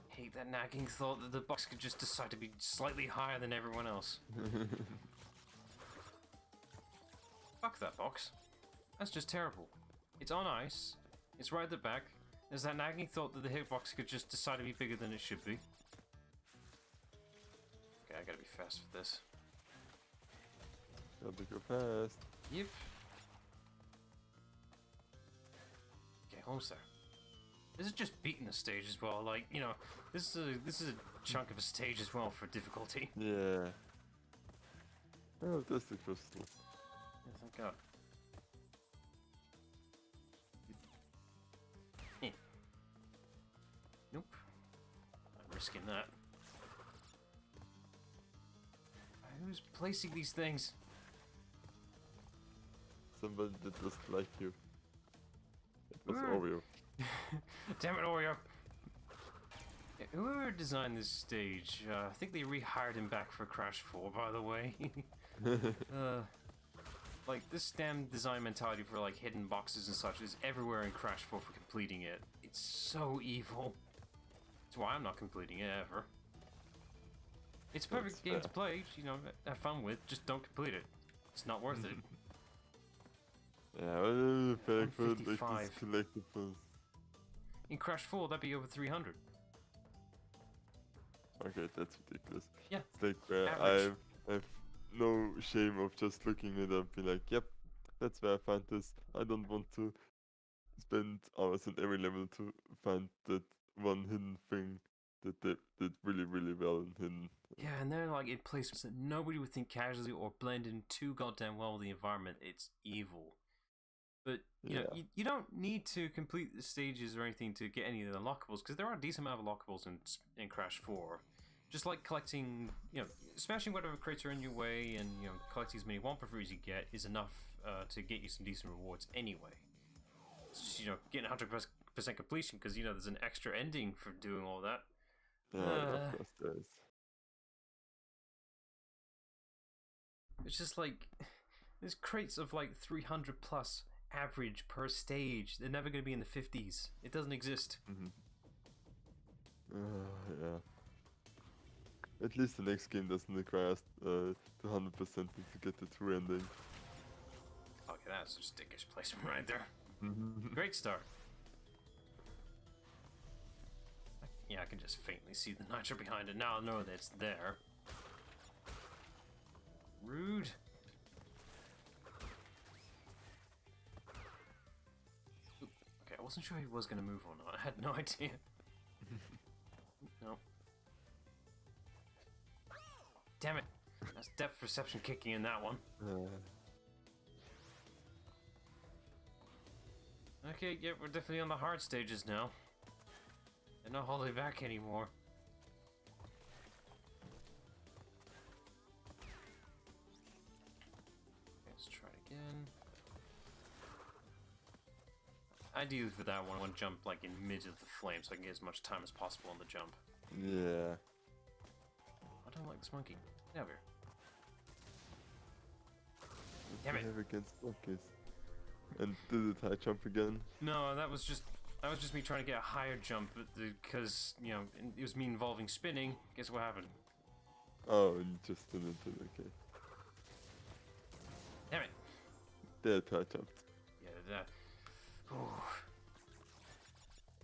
Hate that nagging thought that the box could just decide to be slightly higher than everyone else. Fuck that box. That's just terrible. It's on ice. It's right at the back. There's that nagging thought that the hitbox could just decide to be bigger than it should be. Okay, I gotta be fast for this. Gotta go fast. Yep. Okay, almost there. This is just beating the stage as well. Like, you know, this is a chunk of a stage as well for difficulty. Yeah. Oh, that's the crystal. Yeah, thank God. Nope. I'm risking that. Who's placing these things? Somebody that doesn't like you. It was Oreo. Damn it, Oreo! Yeah, whoever designed this stage, I think they rehired him back for Crash 4, by the way. Like, this damn design mentality for, like, hidden boxes and such is everywhere in Crash 4 for completing it. It's so evil. That's why I'm not completing it, ever. It's a perfect game to play, you know, have fun with, just don't complete it. It's not worth it. Yeah, well, paying for like 155. these collectibles. In Crash 4, that'd be over 300. Okay, that's ridiculous. Yeah. It's like where Average. I have no shame of just looking it up, be like, yep, that's where I find this. I don't want to spend hours on every level to find that one hidden thing that they did really, really well in hidden. Yeah, and they're like in places that nobody would think casually or blend in too goddamn well with the environment. It's evil. But, you know, Yeah. you don't need to complete the stages or anything to get any of the unlockables, because there are a decent amount of unlockables in Crash 4. Just like collecting, you know, smashing whatever crates are in your way and, you know, collecting as many Wumpa Fruits you get is enough to get you some decent rewards anyway. It's just, you know, getting 100% completion, because, you know, there's an extra ending for doing all that. Yeah, of course there is. It's just like, there's crates of like 300 plus average per stage. They're never going to be in the 50s. It doesn't exist. Yeah. At least the next game doesn't require us to 100% to get the true ending. Okay, that's just dickish placement right there. Great start. Yeah, I can just faintly see the nitro behind it. Now I know that it's there. Rude. Oop. Okay, I wasn't sure he was going to move or not. I had no idea. No. Damn it. That's depth perception kicking in that one. Okay, yeah, we're definitely on the hard stages now. They're not holding back anymore. Let's try it again. Ideally for that one, I want to jump like in mid of the flame so I can get as much time as possible on the jump. Yeah. I don't like this monkey. Get over here. What Damn do it. you have against monkeys? And did it high jump again? No, that was just me trying to get a higher jump, because, you know, it was me involving spinning. Guess what happened? Oh, you just didn't do it, okay. Damn it. There it high jumped. Yeah, that. Ooh.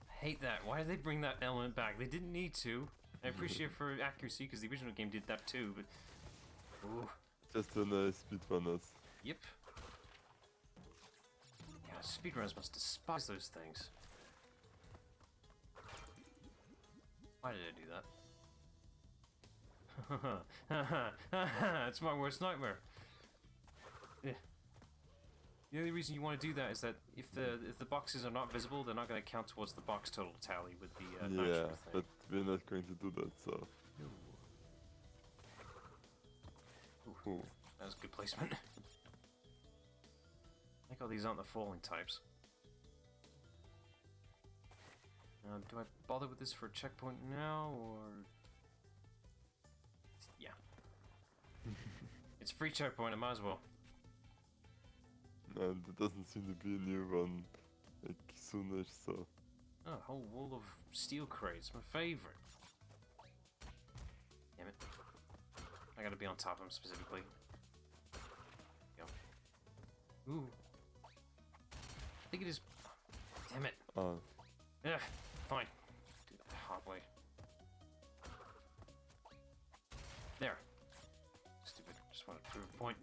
I hate that. Why did they bring that element back? They didn't need to. I appreciate it for accuracy, because the original game did that too, but... Ooh. Just a nice speedrunners. Yep. Yeah, speedrunners must despise those things. Why did I do that? It's my worst nightmare. Yeah. The only reason you want to do that is that if the boxes are not visible, they're not going to count towards the box total tally with the nitro Yeah, thing. but we're not going to do that, so. Ooh. That was good placement. I think all these aren't the falling types. Do I bother with this for a checkpoint now, or... Yeah. It's a free checkpoint, I might as well. And there doesn't seem to be a new one, like, soonish, so. Oh, a whole wall of steel crates, my favorite. Damn it. I gotta be on top of them specifically. Go. Ooh. I think it is... Damn it. Yeah, fine. Do that hard way. There. Stupid. Just want to prove a point.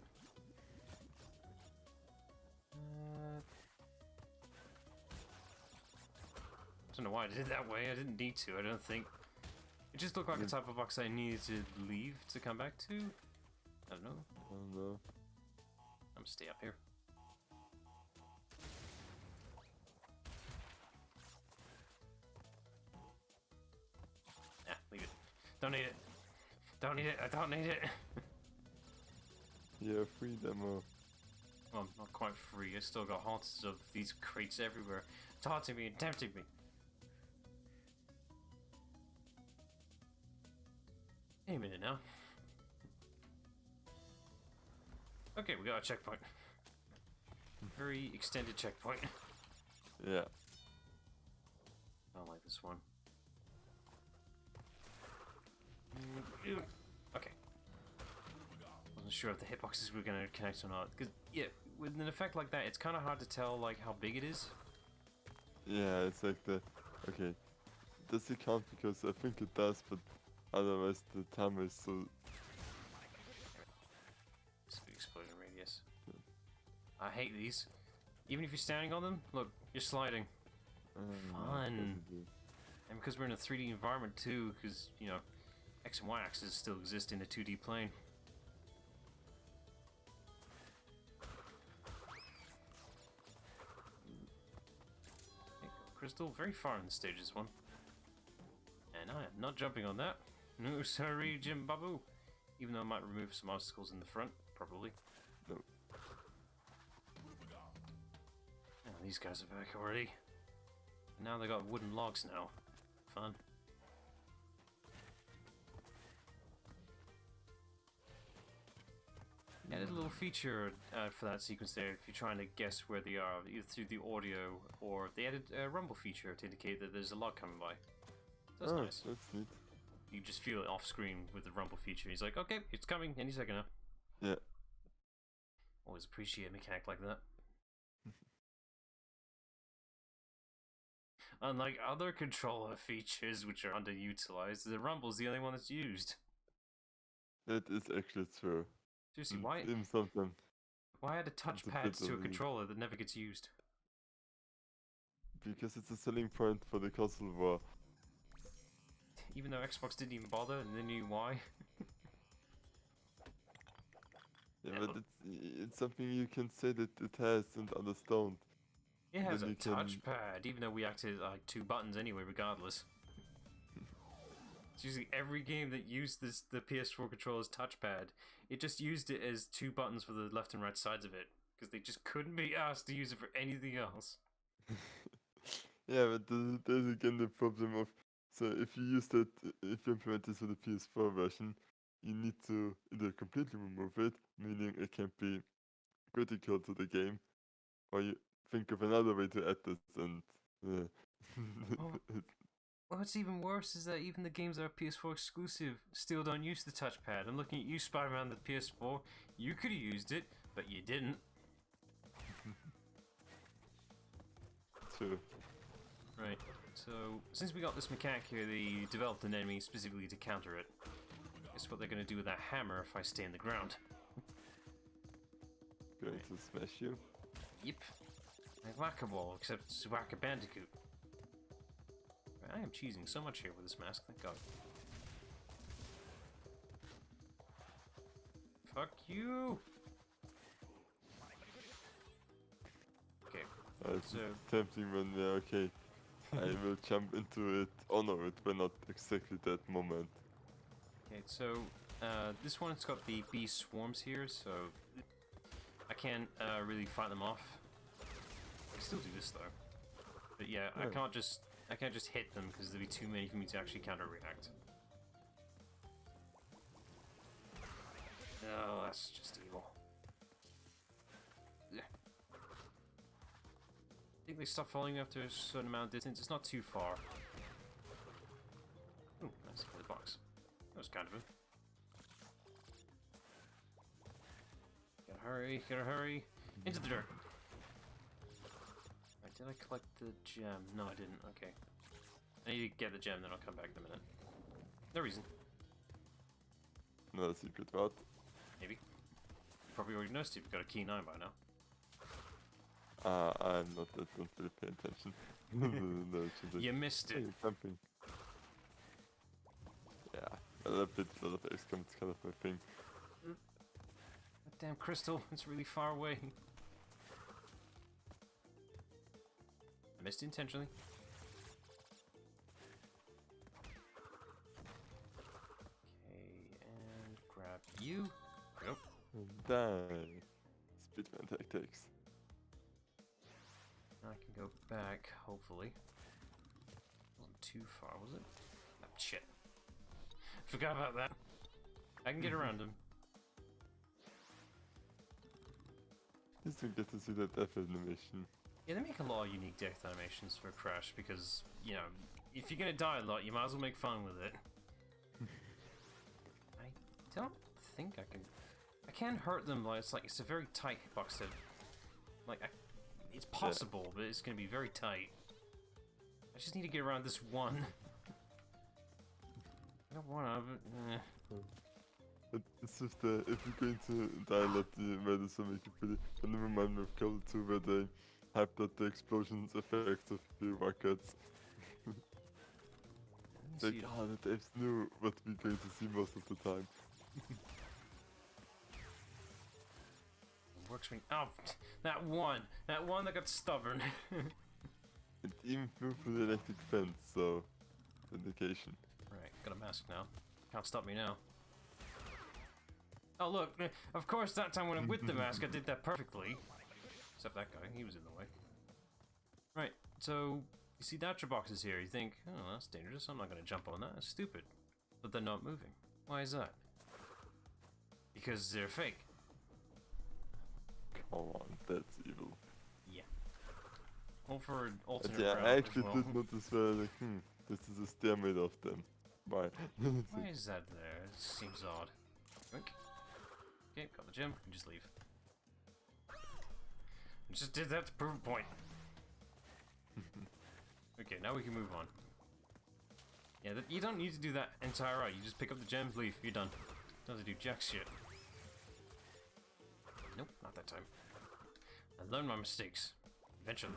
I don't know why I did it that way. I didn't need to, I don't think. It just looked like a type of box I needed to leave to come back to. I don't know. Oh no. I'm gonna stay up here. Yeah, leave it. Don't need it. Don't need it. I don't need it. Yeah, free demo. Well, I'm not quite free. I still got haunts of these crates everywhere, taunting me and tempting me. Wait a minute now. Okay, we got a checkpoint. Very extended checkpoint. Yeah. I don't like this one. Okay. Wasn't sure if the hitboxes were gonna connect or not. Cause yeah, with an effect like that, it's kind of hard to tell like how big it is. Yeah, it's like the Okay. Does it count? Because I think it does, but otherwise the timer is so... Speed explosion radius. I hate these. Even if you're standing on them, look, you're sliding. Fun. And because we're in a 3D environment too, because, you know, X and Y axes still exist in a 2D plane. Hey, Crystal, very far in the stage this one. And I am not jumping on that. No sorry, Jim Babu. Even though I might remove some obstacles in the front, probably. No. Oh, these guys are back already. And now they got wooden logs now. Fun. Added a little feature for that sequence there if you're trying to guess where they are, either through the audio or they added a rumble feature to indicate that there's a log coming by. That's nice. That's neat. You just feel it off screen with the rumble feature. He's like, okay, it's coming any second now. Yeah. Always appreciate a mechanic like that. Unlike other controller features which are underutilized, the rumble's the only one that's used. That is actually true. Seriously, why? Even sometimes. Why add a It's a touchpad bit to a of a- controller that never gets used? Because it's a selling point for the console war. Even though Xbox didn't even bother and they knew why. Yeah, Yeah, but it's something you can say that it has and others don't. It has a Then you can- touchpad, even though we acted like 2 buttons anyway, regardless. It's usually every game that used the PS4 controller's touchpad, it just used it as 2 buttons for the left and right sides of it, because they just couldn't be asked to use it for anything else. Yeah, but there's again the problem of, so if you use that, if you implement this for the PS4 version, you need to either completely remove it, meaning it can be critical to the game, or you think of another way to add this, and Oh. What's even worse is that even the games that are PS4 exclusive still don't use the touchpad. I'm looking at you, Spider-Man, the PS4. You could have used it, but you didn't. True. Right, so since we got this mechanic here, they developed an enemy specifically to counter it. Guess what they're going to do with that hammer if I stay in the ground. Going to smash you. Yep. Like Whack-A-Ball, except it's Whack-A-Bandicoot. I am cheesing so much here with this mask, thank god. Fuck you! Okay, It's so... tempting when we're okay. I will jump into it. Oh no, it will not exactly that moment. Okay, so this one's got the bee swarms here, so I can't really fight them off. I can still do this though, but yeah, I can't just hit them because there'll be too many for me to actually counter-react. Oh, that's just evil. Yeah. I think they stop falling after a certain amount of distance. It's not too far. Ooh, nice for the box. That was kind of it. Gotta hurry. Into the dirt. Right, did I collect the gem? No, I didn't. Okay. I need to get the gem, then I'll come back in a minute. No reason. Another secret route. Maybe. You probably already noticed you've got a key 9 by now. I'm not, I don't really pay attention. No, it's just You missed it. hey, jumping. Yeah, a little bit of XCOM, it's kind of my thing. That damn crystal, it's really far away. I missed it intentionally. Okay, and grab you. Nope. And die. Speedrun tactics. I can go back, hopefully. Wasn't too far, was it? Oh, shit. Forgot about that. I can get around him. Just don't get to see that death animation. Yeah, they make a lot of unique death animations for Crash because, you know, if you're gonna die a lot, you might as well make fun with it. I don't think I can... I can hurt them, like, it's a very tight hitbox to... Like, it's possible, but it's gonna be very tight. I just need to get around this one. I got one of it. It's just if you're going to dial up the murders or make it pretty, then it remind me of Call 2 where they hyped up the explosions effects of the rockets. It's like, the devs knew what we're going to see most of the time. Works for me. Oh, that one that got stubborn. It even flew through the electric fence, so indication. Right, got a mask now. Can't stop me now. Oh look, of course that time when I'm with the mask I did that perfectly. Except that guy, he was in the way. Right, so you see that your boxes here, you think, oh that's dangerous, I'm not gonna jump on that, that's stupid. But they're not moving. Why is that? Because they're fake. Come on, that's evil. Yeah. Well, for an alternate Yeah, route I as actually well. did notice like, this is a stair made of them. Why? Why is that there? It seems odd. Oink. Okay, got the gem, and just leave. I just did that to prove a point. Okay, now we can move on. Yeah, you don't need to do that entire route. You just pick up the gems, leave, you're done. Don't have to do jack shit. Nope, not that time. I learned my mistakes. Eventually.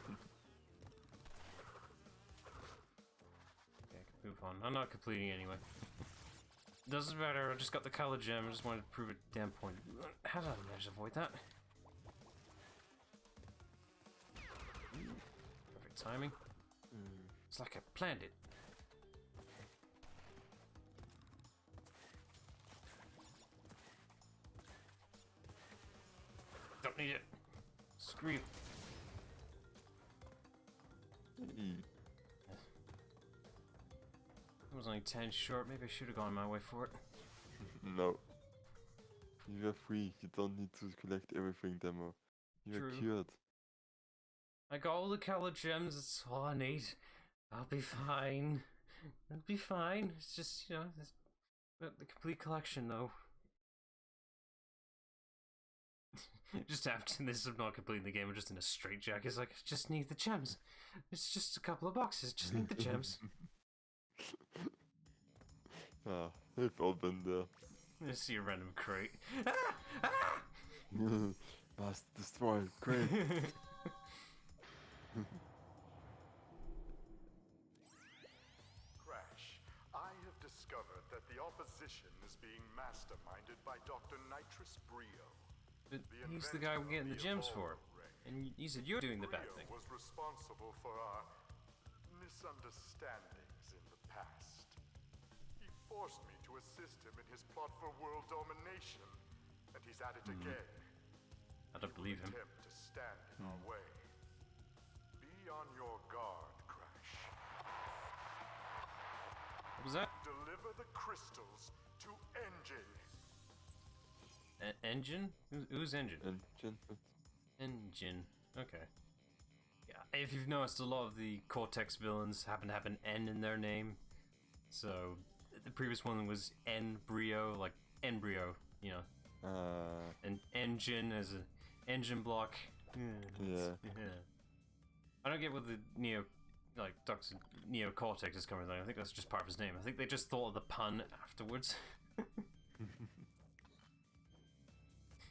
Okay, I can move on. I'm not completing anyway. Doesn't matter, I just got the color gem, I just wanted to prove a damn point. How did I manage to avoid that? Perfect timing. It's like I planned it. Don't need it. Screw you. I was only 10 short, maybe I should have gone my way for it. No. You are free, you don't need to collect everything, Demo. You are True. cured. I got all the color gems, that's all I need. I'll be fine. I'll be fine. It's just, you know, the complete collection though. Just after this, I'm not completing the game, I'm just in a straitjacket. It's like, I just need the gems. It's just a couple of boxes, just need the gems. We've all been there. I see a random crate. Ah! Ah! Must destroy, great. Crash, I have discovered that the opposition is being masterminded by Dr. Nitrous Brio. But he's the guy we're getting the gems for. And you said you're doing the bad thing. Brio was responsible for our misunderstandings in the past. He forced me to assist him in his plot for world domination, and he's at it again. I don't believe him. Attempt to stand in our way. Be on your guard, Crash. What was that? Deliver the crystals to Engine. Engine? Who's Engine? Engine. Engine. Okay. Yeah, if you've noticed, a lot of the Cortex villains happen to have an N in their name. So, the previous one was N-Brio, like embryo, you know. An engine as an engine block. Yeah. I don't get what the Dr. Neo Cortex is coming from. I think that's just part of his name. I think they just thought of the pun afterwards.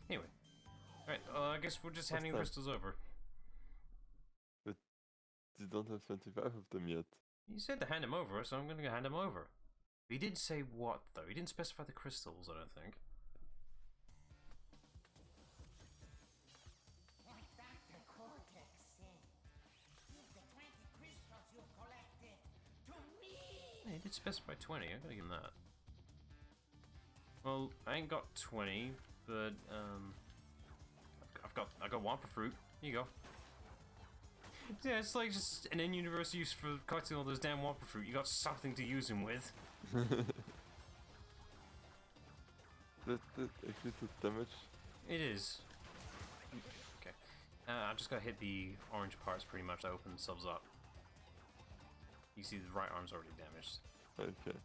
Anyway. Right, I guess we're just handing the crystals over. But you don't have 25 of them yet. He said to hand them over, so I'm going to hand them over. He didn't say what, though. He didn't specify the crystals, I don't think. Like Dr. Cortex said, give the 20 crystals you've collected to me! Yeah, he did specify 20, I gotta give him that. Well, I ain't got 20, but, I got Wampa fruit. Here you go. Yeah, it's like just an in-universe use for collecting all those damn Wampa fruit. You got something to use him with. That actually did damage. It is. Okay. I just gotta hit the orange parts pretty much to open themselves up. You see the right arm's already damaged. Okay.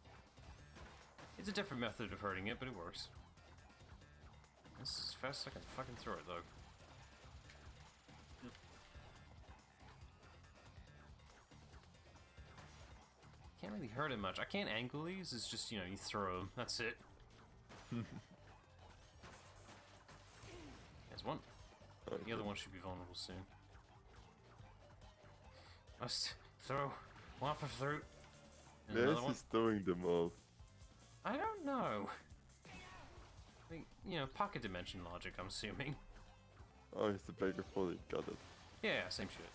It's a different method of hurting it, but it works. This is as fast as I can fucking throw it, though. really hurt it much. I can't angle these, it's just, you know, you throw them. That's it. There's one. The other one should be vulnerable soon. Must throw Whopper through. And Where is another he one. storing them all? I don't know. I think, you know, pocket dimension logic, I'm assuming. Oh, it's the beggar folly. Got it. Yeah, same shit.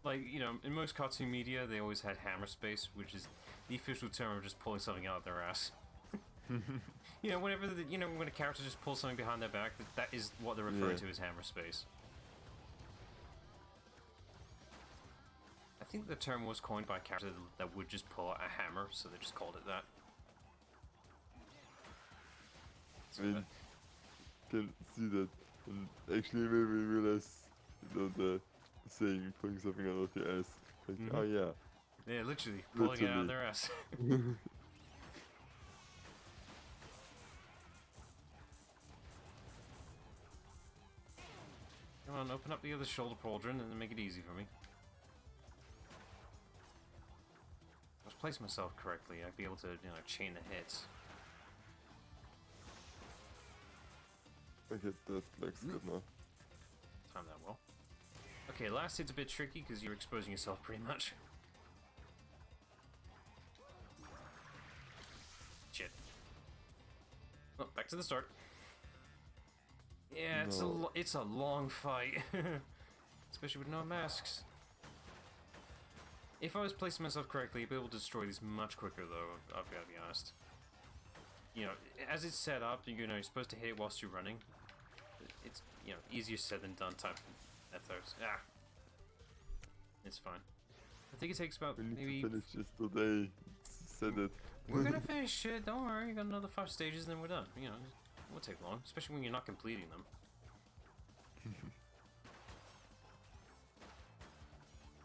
Like, you know, in most cartoon media, they always had hammer space, which is the official term of just pulling something out of their ass. You know, whenever when a character just pulls something behind their back, that is what they're referring to as hammer space. I think the term was coined by a character that would just pull out a hammer, so they just called it that. I mean, can see that, and actually maybe realize, you know, the saying pulling something out of your ass. Like, oh yeah. Yeah, literally pulling it out of their ass. Come on, open up the other shoulder pauldron and make it easy for me. If I was placing myself correctly, I'd be able to, you know, chain the hits. Okay, that looks good now. Time that well. Okay, last hit's a bit tricky because you're exposing yourself pretty much. Shit. Well, back to the start. Yeah, it's a long fight, especially with no masks. If I was placing myself correctly, I'd be able to destroy these much quicker, though. I've got to be honest. You know, as it's set up, you're supposed to hit it whilst you're running. It's, you know, easier said than done type ethos. Ah, it's fine. I think it takes about We need maybe. to finish this today. Said it. We're gonna finish it. Don't worry. We got another 5 stages, and then we're done. You know, it won't take long, especially when you're not completing them.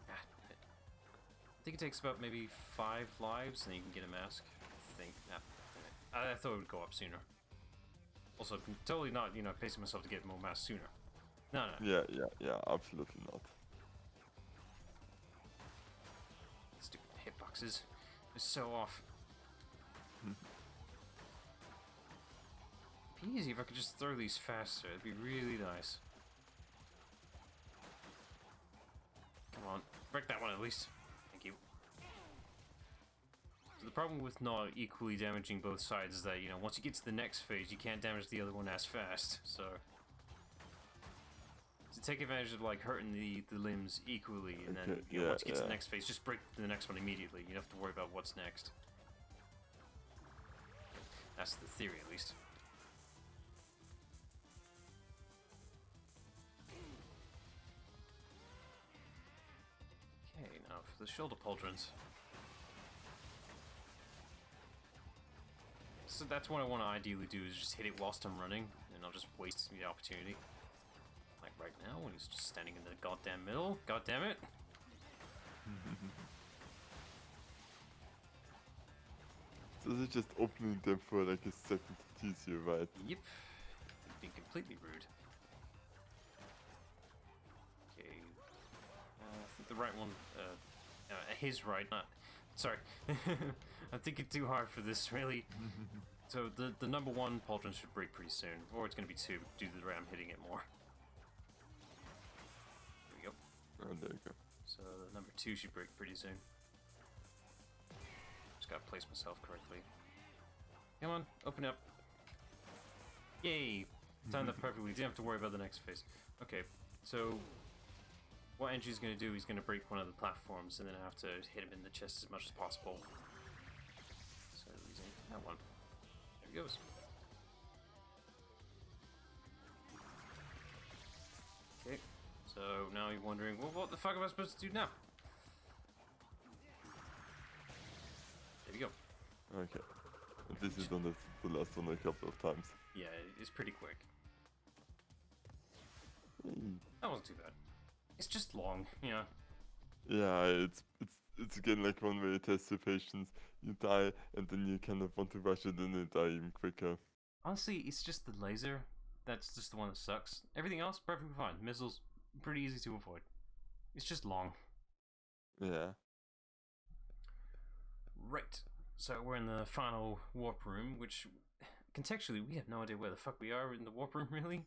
I think it takes about maybe 5 lives, and then you can get a mask. I think. I thought it would go up sooner. Also, totally not, you know, pacing myself to get more masks sooner. No. Yeah, absolutely not. Stupid hitboxes. They're so off. It'd be easy if I could just throw these faster. It'd be really nice. Come on, break that one at least. Thank you. So the problem with not equally damaging both sides is that, you know, once you get to the next phase, you can't damage the other one as fast. So to take advantage of like hurting the limbs equally, and then you know, once you get to the next phase, just break the next one immediately. You don't have to worry about what's next. That's the theory, at least. Okay, now for the shoulder pauldrons. So that's what I want to ideally do, is just hit it whilst I'm running, and I'll just waste the opportunity. Like right now, when he's just standing in the goddamn middle. God damn it! So they're just opening them for like a second to tease you, right? Yep. Being completely rude. Okay. I think the right one, his right, not... Sorry. I'm thinking too hard for this, really. So the number 1 pauldron should break pretty soon, or it's going to be 2 due to the way I'm hitting it more. There we go. Oh, there you go. So the number 2 should break pretty soon. Just gotta place myself correctly. Come on, open up. Yay! Timed that perfectly. Didn't have to worry about the next phase. Okay, so what Andrew's gonna do, he's gonna break one of the platforms, and then I have to hit him in the chest as much as possible. So he's aiming for that one. There he goes. Okay, so now you're wondering, well, what the fuck am I supposed to do now? There we go. Okay. At least you've done the last one a couple of times. Yeah, it's pretty quick. Mm. That wasn't too bad. It's just long, you know. Yeah, it's again like one way to test your patience. You die, and then you kind of want to rush it, and you die even quicker. Honestly, it's just the laser. That's just the one that sucks. Everything else, perfectly fine. Missiles, pretty easy to avoid. It's just long. Yeah. Right. So we're in the final warp room, which contextually we have no idea where the fuck we are in the warp room. Really.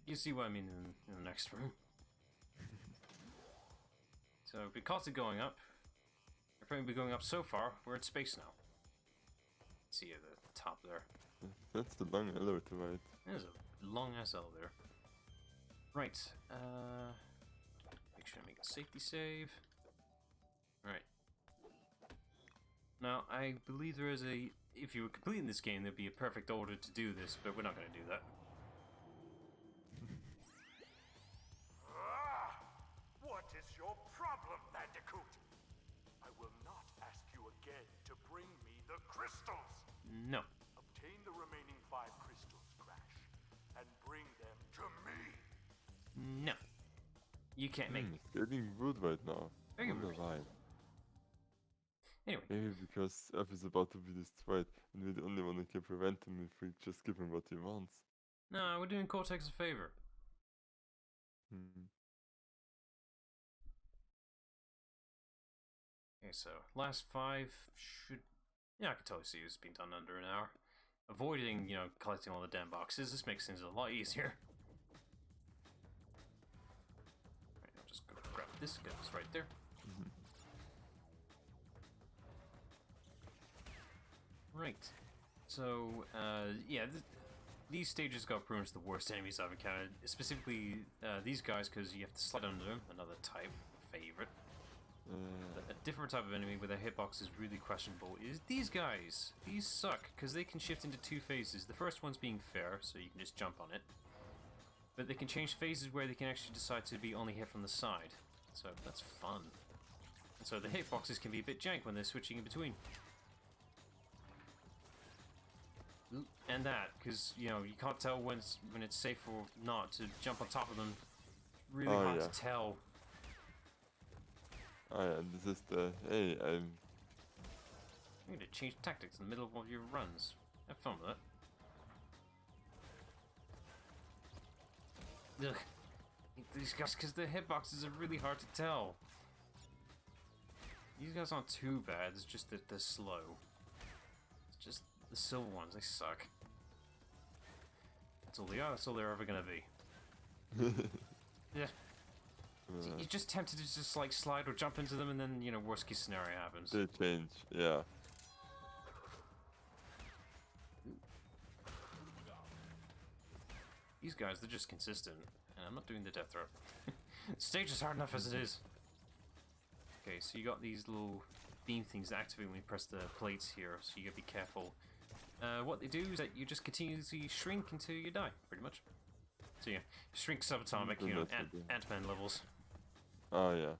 You see what I mean in the next room. So because it's going up, we're probably going up so far, we're in space now. See at the top there. That's the long elevator, right? There's a long ass elevator. Right. Make sure I make a safety save. Right. Now I believe there is a. If you were completing this game, there'd be a perfect order to do this, but we're not going to do that. What is your problem, Bandicoot? I will not ask you again to bring me the crystals. No. Obtain the remaining 5 crystals, Crash, and bring them to me. No. You can't make. It's getting rude right now. Very I wonder rude. why. Anyway. Maybe because Earth is about to be destroyed, and we're the only one who can prevent him if we just give him what he wants. No, we're doing Cortex a favor. Hmm. Okay, so last 5 should. Yeah, I can totally see it's been done under an hour. Avoiding, collecting all the damn boxes. This makes things a lot easier. Right, I'm just gonna grab this, get this right there. Right. So, yeah, these stages got pretty much the worst enemies I've encountered. Specifically, these guys, because you have to slide under them. Another type, favorite. A different type of enemy where their hitbox is really questionable is these guys. These suck, because they can shift into 2 phases. The first one's being fair, so you can just jump on it. But they can change phases where they can actually decide to be only hit from the side. So, that's fun. And so the hitboxes can be a bit jank when they're switching in between. And that, because you can't tell when it's safe or not to jump on top of them. It's really hard to tell. Oh yeah, this is the hey. You need to change tactics in the middle of your runs. Have fun with that. Ugh. These guys, because their hitboxes are really hard to tell. These guys aren't too bad. It's just that they're slow. It's just the silver ones. They suck. That's all they are. That's all they're ever gonna be. Yeah. So you're just tempted to just like slide or jump into them, and then worst case scenario happens. They change, yeah. These guys, they're just consistent, and I'm not doing the death throw. The stage is hard enough as it is. Okay, so you got these little beam things that activate when you press the plates here, so you gotta be careful. What they do is that you just continuously shrink until you die, pretty much. So yeah, shrink subatomic, Ant-Man levels. Oh yeah.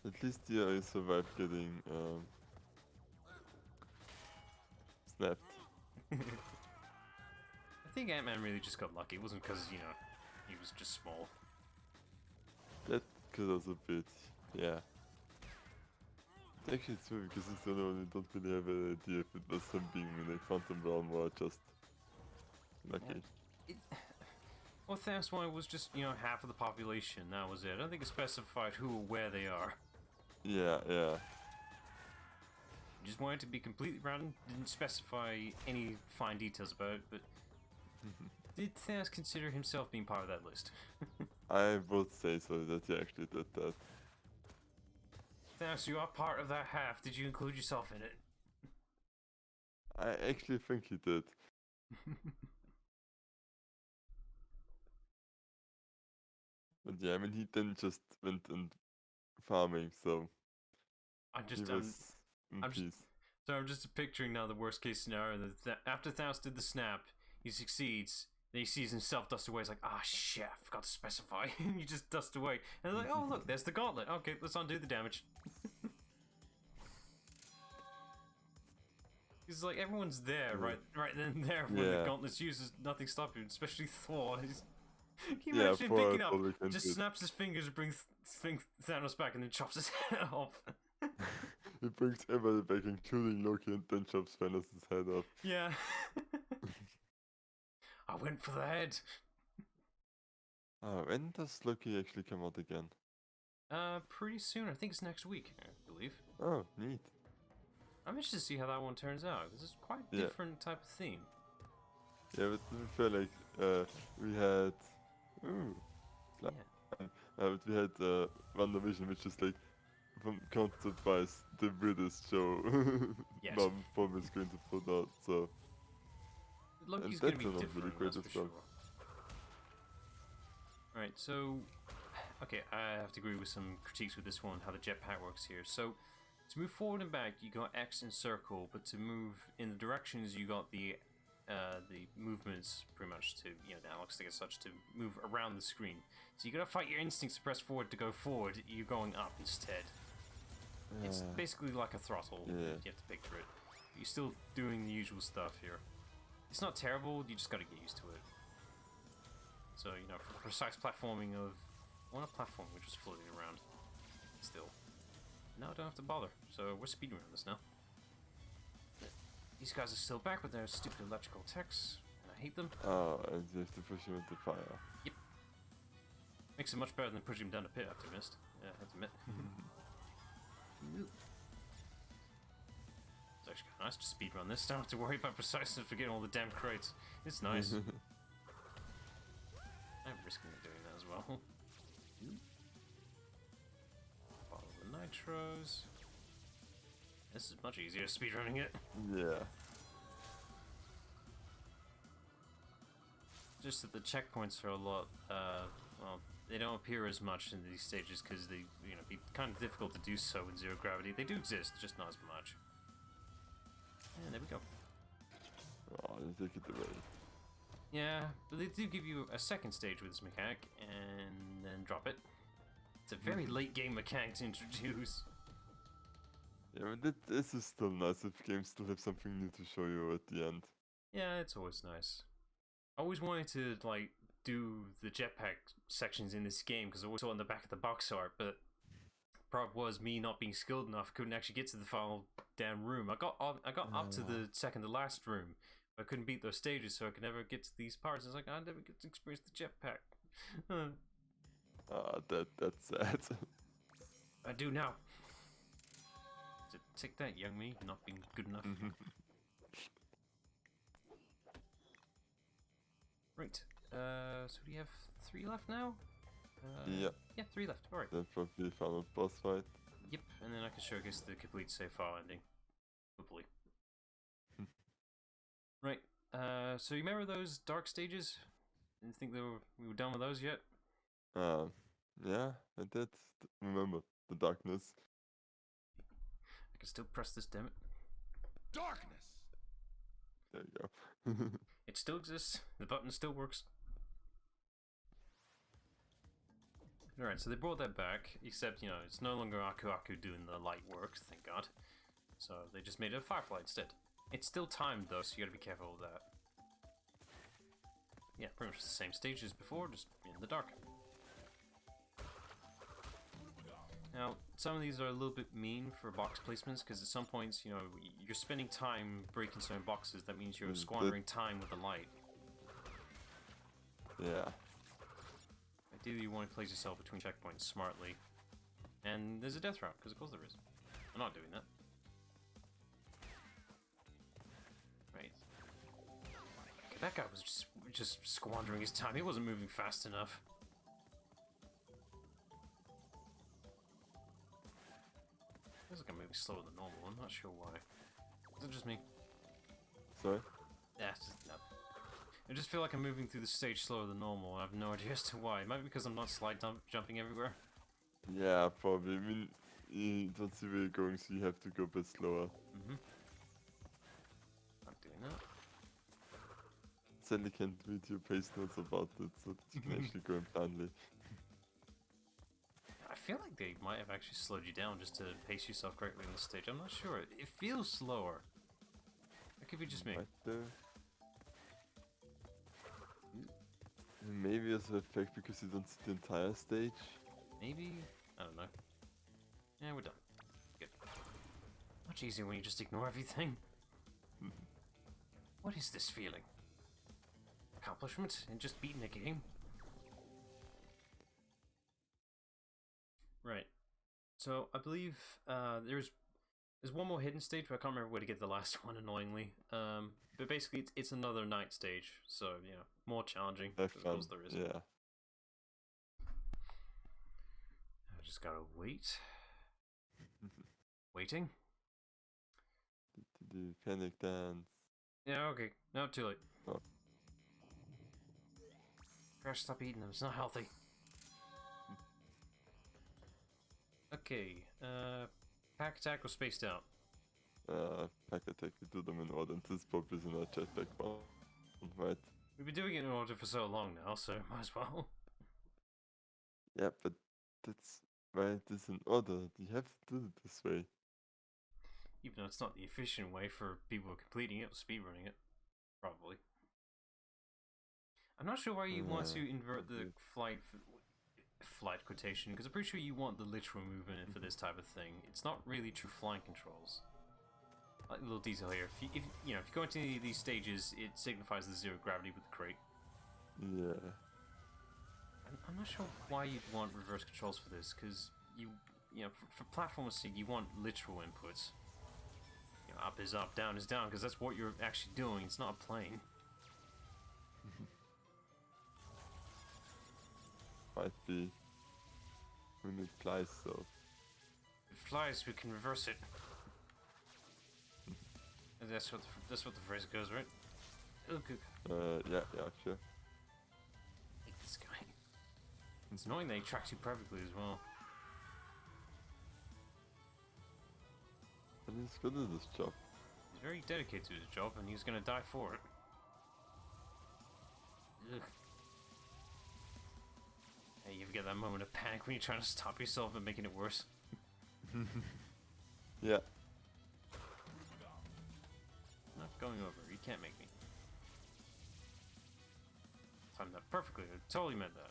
At least I survived getting snapped. I think Ant-Man really just got lucky. It wasn't because, he was just small. That could also bit, yeah. Actually it's true, because it's the only one who don't really have an idea if it was him being in a quantum realm or just lucky. Well, Thanos one was just, half of the population. That was it. I don't think it specified who or where they are. Yeah. Just wanted to be completely random. Didn't specify any fine details about it, but did Thanos consider himself being part of that list? I would say so, that he actually did that. Thanos, you are part of that half. Did you include yourself in it? I actually think he did. But yeah, I mean, he then just went and farming, so I'm just, he was in peace. I'm just picturing now the worst case scenario. That after Thanos did the snap, he succeeds. Then he sees himself dust away. He's like, ah, shit, I forgot to specify. And you just dust away. And they're like, oh, look, there's the gauntlet. Okay, let's undo the damage. It's like everyone's there, right then and there when the gauntlet's used. There's nothing stopping, especially Thor. Can you imagine him picking up, just snaps his fingers, brings Thanos back, and then chops his head off? He brings everybody back, including Loki, and then chops Thanos' head off. Yeah. I went for the head. When does Loki actually come out again? Pretty soon. I think it's next week, I believe. Oh, neat. I'm interested to see how that one turns out. This is quite a different type of theme. Yeah, but to be fair, like, we had... Ooh. Yeah. But we had WandaVision, which is like from counted by the weirdest show Yes. Bob is going to put out, so... Loki's And gonna be that's not different, really great that's as for well. sure. Right, so... Okay, I have to agree with some critiques with this one, how the jetpack works here. So, to move forward and back, you got X and circle, but to move in the directions, you got the movements, pretty much, to, you know, the analog stick as such, to move around the screen. So you gotta fight your instincts to press forward to go forward, you're going up instead. It's basically like a throttle, Yeah. you have to picture it. You're still doing the usual stuff here. It's not terrible, you just gotta get used to it. So, you know, for precise platforming of... Well, not platform, we're just floating around. Still. Now I don't have to bother, so we're speedrunning this now. These guys are still back with their stupid electrical techs, and I hate them. Oh, and you have to push him into fire. Yep. Makes it much better than pushing him down the pit after missed. Yeah, I have to admit. It's actually kind of nice to speedrun this. Don't have to worry about preciseness and forgetting all the damn crates. It's nice. I'm risking doing that as well. Follow the nitros. This is much easier speedrunning it. Yeah. Just that the checkpoints are a lot, well, they don't appear as much in these stages because they, you know, be kind of difficult to do so in zero gravity. They do exist, just not as much. And there we go. Oh, you take it away. Yeah, but they do give you a second stage with this mechanic, and then drop it. It's a very late game mechanic to introduce. Yeah, but this is still nice if games still have something new to show you at the end. Yeah, it's always nice. I always wanted to, like, do the jetpack sections in this game, because I always saw it on the back of the box art, but the problem was me not being skilled enough, couldn't actually get to the final damn room. I got up to the second to last room, but I couldn't beat those stages, so I could never get to these parts. I was like, I never get to experience the jetpack. That's sad. I do now. So take that, young me, not being good enough. Right, so we have 3 left now? Yeah. Yeah, 3 left, alright. Then probably final boss fight. Yep, and then I can showcase the complete save file ending. Hopefully. Right, so you remember those dark stages? Didn't think we were done with those yet? Yeah, I did remember the darkness. I can still press this, dammit. Darkness! There you go. It still exists, the button still works. Alright, so they brought that back, except, you know, it's no longer Aku Aku doing the light work, thank god. So they just made it a Firefly instead. It's still timed though, so you gotta be careful with that. Yeah, pretty much the same stage as before, just in the dark. Now, some of these are a little bit mean for box placements, because at some points, you know, you're spending time breaking certain boxes, that means you're squandering time with the light. Yeah. Ideally, you want to place yourself between checkpoints smartly. And there's a death route, because of course there is. I'm not doing that. Right. That guy was just squandering his time, he wasn't moving fast enough. Feels like I'm moving slower than normal, I'm not sure why. Is it just me? Sorry? Yeah, it's just, no. I just feel like I'm moving through the stage slower than normal, I have no idea as to why. It might be because I'm not jumping everywhere. Yeah, probably. I mean, you don't see where you're going, so you have to go a bit slower. I'm doing that. Sadly can't read your pace notes about it, so that you can actually go in blindly. I feel like they might have actually slowed you down just to pace yourself correctly on the stage. I'm not sure. It feels slower. It could be just me. Right there. Maybe as an effect because you don't see the entire stage. Maybe? I don't know. Yeah, we're done. Good. Much easier when you just ignore everything. What is this feeling? Accomplishment in just beating a game? Right. So I believe there's one more hidden stage, but I can't remember where to get the last one. Annoyingly, but basically it's another night stage, so you know, more challenging. Have Of fun. course there is. Yeah. I just gotta wait. Waiting. The panic dance. Yeah. Okay. No, too late. Oh. Crash, stop eating them. It's not healthy. Okay. Pack attack was spaced out. Pack attack, we do them in order, and this probably is in our jetpack one, right? We've been doing it in order for so long now, so might as well. Yeah, but that's why it is in order. You have to do it this way. Even though it's not the efficient way for people completing it or speedrunning it. Probably. I'm not sure why you want to invert the flight quotation, because I'm pretty sure you want the literal movement for this type of thing. It's not really true flying controls. Like a little detail here. If you go into any of these stages, it signifies the zero gravity with the crate. Yeah. I'm not sure why you'd want reverse controls for this, because you know, for platformer's sake, you want literal inputs. You know, up is up, down is down, because that's what you're actually doing. It's not a plane. Might be when it flies, so. If it flies, we can reverse it. And that's what the phrase goes, right? Okay. Yeah, sure. Hate this guy. It's annoying that he tracks you perfectly as well. But he's good at this job. He's very dedicated to his job, and he's gonna die for it. Ugh. Hey, you ever get that moment of panic when you're trying to stop yourself and making it worse? Yeah. Not going over. You can't make me. Timed that perfectly. I totally meant that.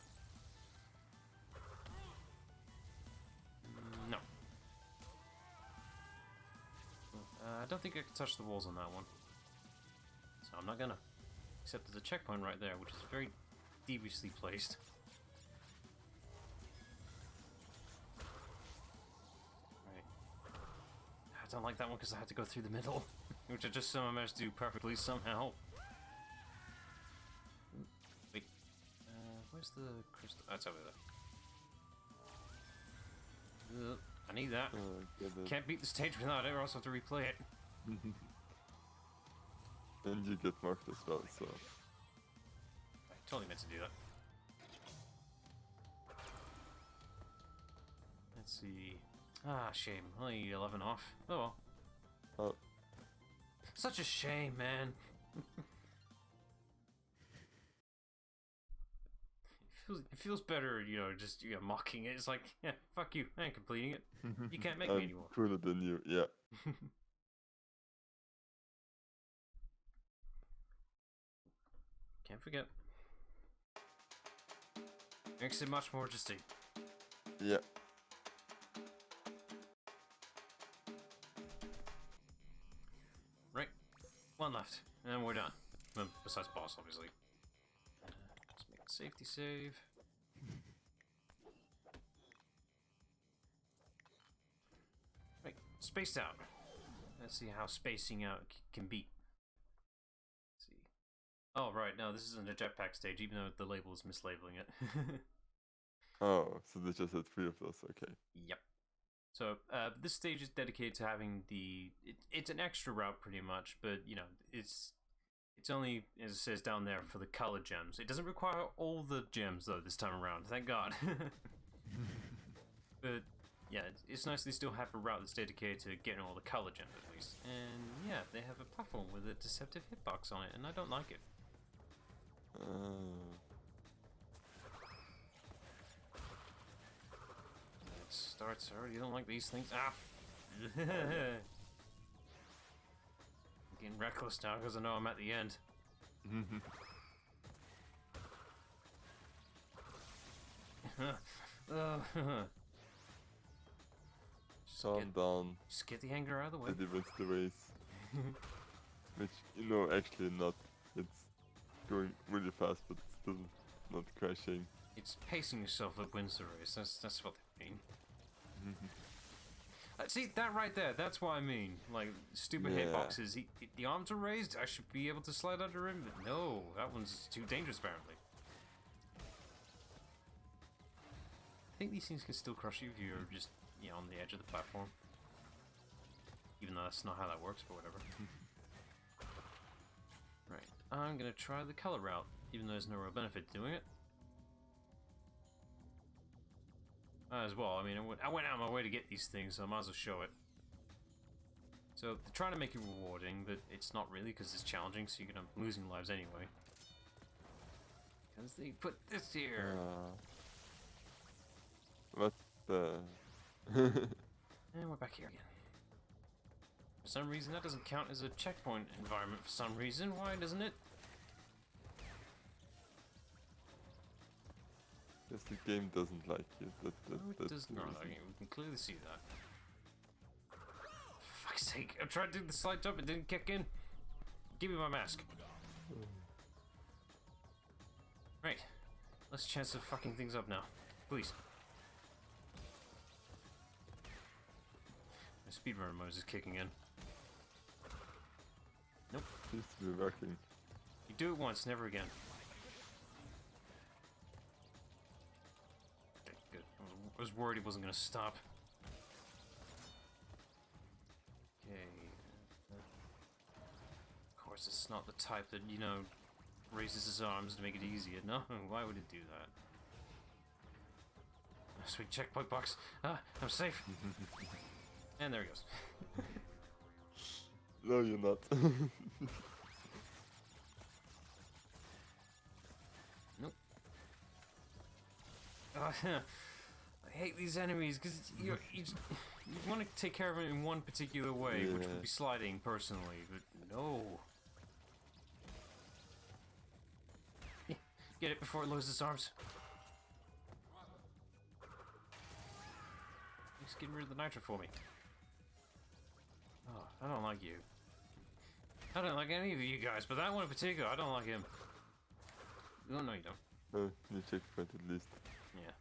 No. I don't think I can touch the walls on that one. So I'm not gonna. Except there's a checkpoint right there, which is very deviously placed. Right. I don't like that one because I had to go through the middle, which I just somehow managed to do perfectly somehow. Wait. Where's the crystal? That's over there. I need that. Can't beat the stage without it, or else I have to replay it. And you get marked as well, so. I totally meant to do that. Let's see. Ah, shame. Only 11 off. Oh well. Oh. Such a shame, man. It feels better, you know, just mocking it. It's like, yeah, fuck you. I ain't completing it. You can't make me anymore. Cooler than you, yeah. Can't forget. Makes it much more interesting. Yeah. Right. One left. And we're done. Well, besides boss, obviously. Let's make a safety save. Right. Spaced out. Let's see how spacing out can be. Let's see. Oh, right. No, this isn't a jetpack stage, even though the label is mislabeling it. Oh, so they just had 3 of those, okay. Yep. So this stage is dedicated to having it's an extra route pretty much, but you know it's only, as it says down there, for the color gems. It doesn't require all the gems though this time around, thank God. But yeah, it's nice they still have a route that's dedicated to getting all the color gems at least. And yeah, they have a platform with a deceptive hitbox on it, and I don't like it. It starts already. Don't like these things. Ah. I'm getting reckless now because I know I'm at the end. Calm down. Just get the anger out of the way. Eddie wins the race. Which, actually not. It's going really fast, but still not crashing. It's pacing yourself that wins the race. That's what they mean. See, that right there, that's what I mean. Like, stupid Yeah. hitboxes. The arms are raised, I should be able to slide under him, but no, that one's too dangerous, apparently. I think these things can still crush you if you're just, you know, on the edge of the platform. Even though that's not how that works, but whatever. Right, I'm gonna try the color route, even though there's no real benefit to doing it. As well, I mean, I went out of my way to get these things, so I might as well show it. So, they're trying to make it rewarding, but it's not really, because it's challenging, so you're gonna be losing lives anyway. Because they put this here. What the... And we're back here again. For some reason, that doesn't count as a checkpoint environment for some reason. Why doesn't it? Guess the game doesn't like you. No, That's it does the not. reason. Okay, we can clearly see that. For fuck's sake, I tried to do the slide jump, it didn't kick in. Give me my mask. Right. Let's chance of fucking things up now. Please. My speedrunner mode is kicking in. Nope. Seems to be working. You do it once, never again. Okay, good. I was worried it wasn't gonna stop. Okay. Of course, it's not the type that, you know, raises his arms to make it easier. No, why would it do that? Oh, sweet checkpoint box. Ah, I'm safe. And there he goes. No, you're not. Nope. Oh, I hate these enemies because you want to take care of it in one particular way, which would be sliding personally, but no. Get it before it loses its arms. He's getting rid of the nitro for me. Oh, I don't like you. I don't like any of you guys, but that one in particular, I don't like him. Oh, no, you don't. Oh, new checkpoint at least. Yeah.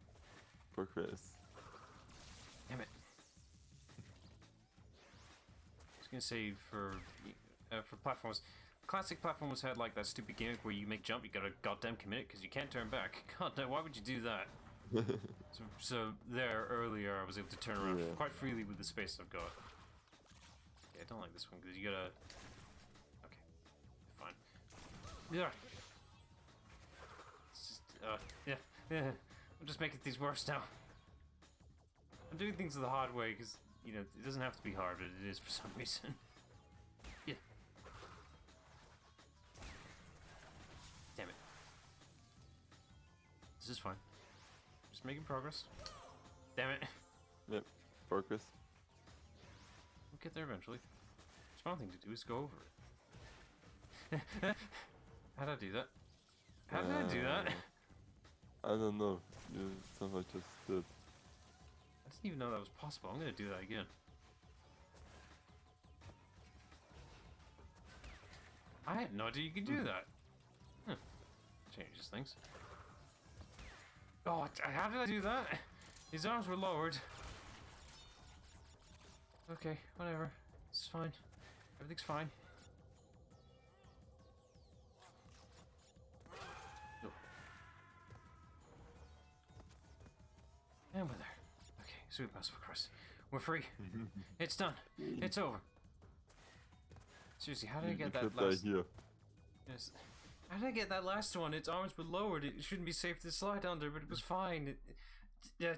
Progress. Damn it. I was gonna say for platforms, classic platforms had like that stupid gimmick where you make jump, you gotta goddamn commit because you can't turn back. God damn, why would you do that? so there earlier, I was able to turn around quite freely with the space I've got. Yeah, I don't like this one because you gotta. Okay, fine. Yeah. It's just yeah. I'm just making things worse now. I'm doing things the hard way because, you know, it doesn't have to be hard, but it is for some reason. Yeah. Damn it. This is fine. Just making progress. Damn it. Yep, progress. We'll get there eventually. There's one thing to do is go over it. How did I do that? How did I do that? I don't know. You somehow just did. I didn't even know that was possible. I'm gonna do that again. I had no idea you could do that. Huh. Changes things. Oh, how did I do that? His arms were lowered. Okay, whatever. It's fine. Everything's fine. Oh. And we're there. Okay, sweet mouse of Christ. We're free. It's done. It's over. Seriously, how did I get that last? Here. Yes. How did I get that last one? Its arms were lowered. It shouldn't be safe to slide under, but it was fine. This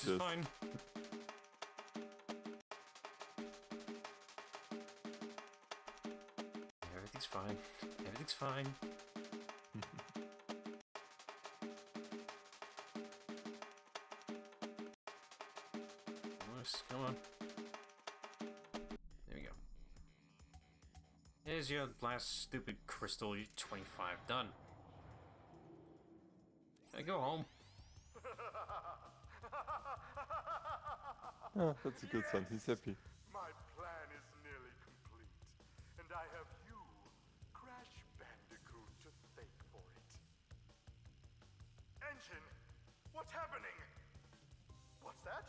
is fine. Everything's fine. Everything's fine. Come on. There we go. Here's your last stupid crystal. You're 25. Done. I go home. Ah, that's a good son. He's happy. My plan is nearly complete, and I have you, Crash Bandicoot, to thank for it. Engine, what's happening? What's that?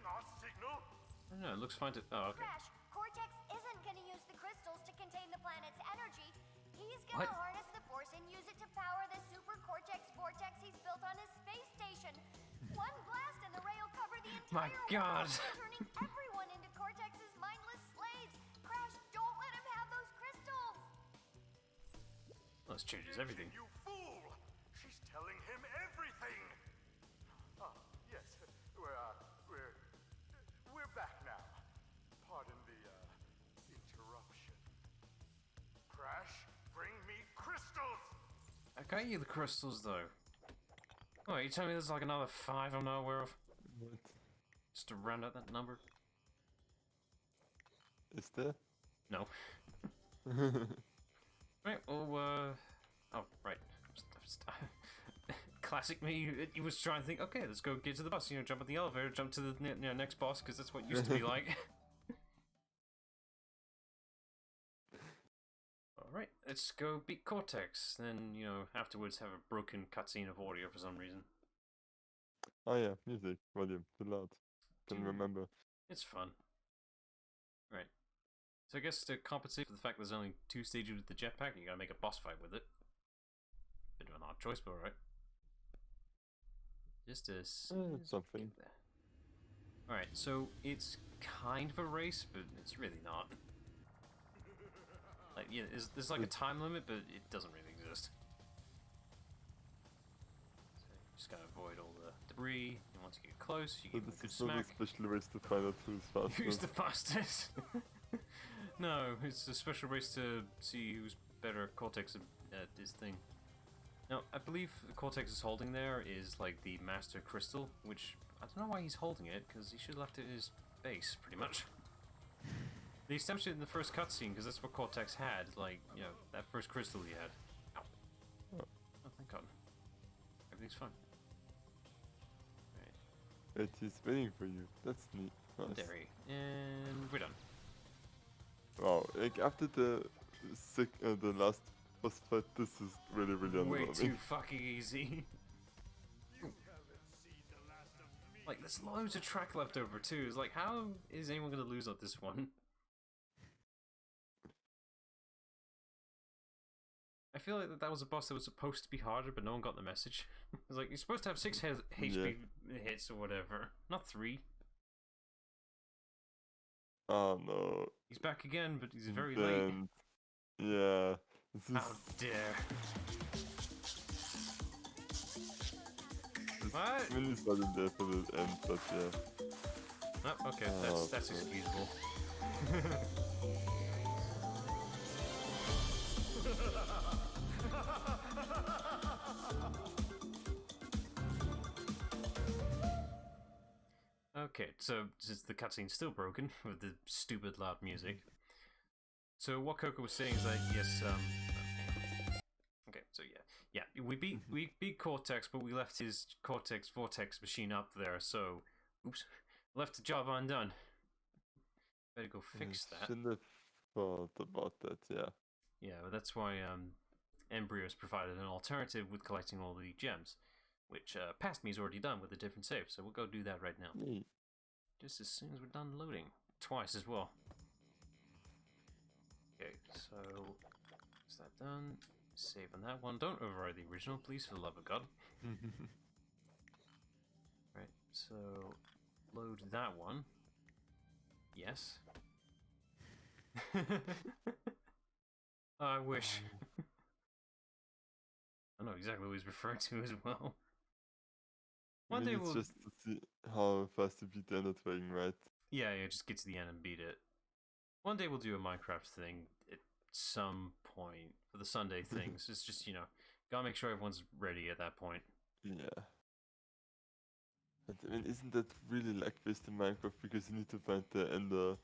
our signal? I don't know, it looks fine to... Oh, okay. Crash, Cortex isn't gonna use the crystals to contain the planet's energy. He's gonna What? harness the force and use it to power the super Cortex vortex he's built on his space station. One blast and the ray will cover the My entire God. world, turning everyone into Cortex's mindless slaves. Crash, don't let him have those crystals. Well, this changes everything. You fool! She's telling him everything! Ah, yes, we're back now. Pardon the, interruption. Crash, bring me crystals! I got you the crystals, though. Oh, you telling me there's like another 5 I'm not aware of? What? Just to round out that number? Is there? No. Right, well, oh, right. Classic me, you was trying to think, okay, let's go get to the bus, jump on the elevator, jump to the next boss, because that's what it used to be like. Alright, let's go beat Cortex, then, afterwards have a broken cutscene of audio for some reason. Oh yeah, music, volume, too loud. Can Dude. remember. It's fun. Right. So I guess to compensate for the fact there's only 2 stages with the jetpack, you gotta make a boss fight with it. Bit of an odd choice, but alright. Just as something. Alright, so it's kind of a race, but it's really not. Like, yeah, there's like a time limit, but it doesn't really exist. So you just gotta avoid all the debris, and once you get close, you So give them a good this is not a smack. special race to find out who's faster. Who's the fastest? No, it's a special race to see who's better at Cortex at this thing. Now, I believe the Cortex is holding there is like the Master Crystal, which I don't know why he's holding it, because he should have left it at his base, pretty much. They established it in the first cutscene, because that's what Cortex had, like, that first crystal he had. Ow. Oh, thank God. Everything's fine. Right. It is waiting for you. That's neat. Nice. There he. And we're done. Wow, like after the last boss fight, this is really Way underwhelming. too fucking easy. Like, there's loads of track left over too. It's like, how is anyone gonna lose on this one? I feel like that was a boss that was supposed to be harder, but no one got the message. It's like, you're supposed to have 6 HP hits or whatever, not 3. Oh no. He's back again, but he's very late. Then, yeah. This is, How dare. this What? really sudden there for the end, but yeah. Oh, okay, that's excusable. Okay, so since the cutscene's still broken with the stupid loud music. So what Coco was saying is that yes, okay, so yeah, we beat Cortex, but we left his Cortex Vortex machine up there, so oops, left the job undone. Better go fix that. Shouldn't have thought about that, yeah. Yeah, but that's why Embryos provided an alternative with collecting all the gems, which Past Me's already done with a different save, so we'll go do that right now. Neat. Just as soon as we're done loading. Twice as well. Okay, so is that done? Save on that one. Don't override the original, please, for the love of God. Right, so load that one. Yes. I wish. I know exactly what he's referring to as well. One day It's we'll... just to see how fast you beat the Ender Dragon, right? Yeah, just get to the end and beat it. One day we'll do a Minecraft thing at some point for the Sunday things. It's just, gotta make sure everyone's ready at that point. Yeah. But I mean, isn't that really lag-based in Minecraft because you need to find the Ender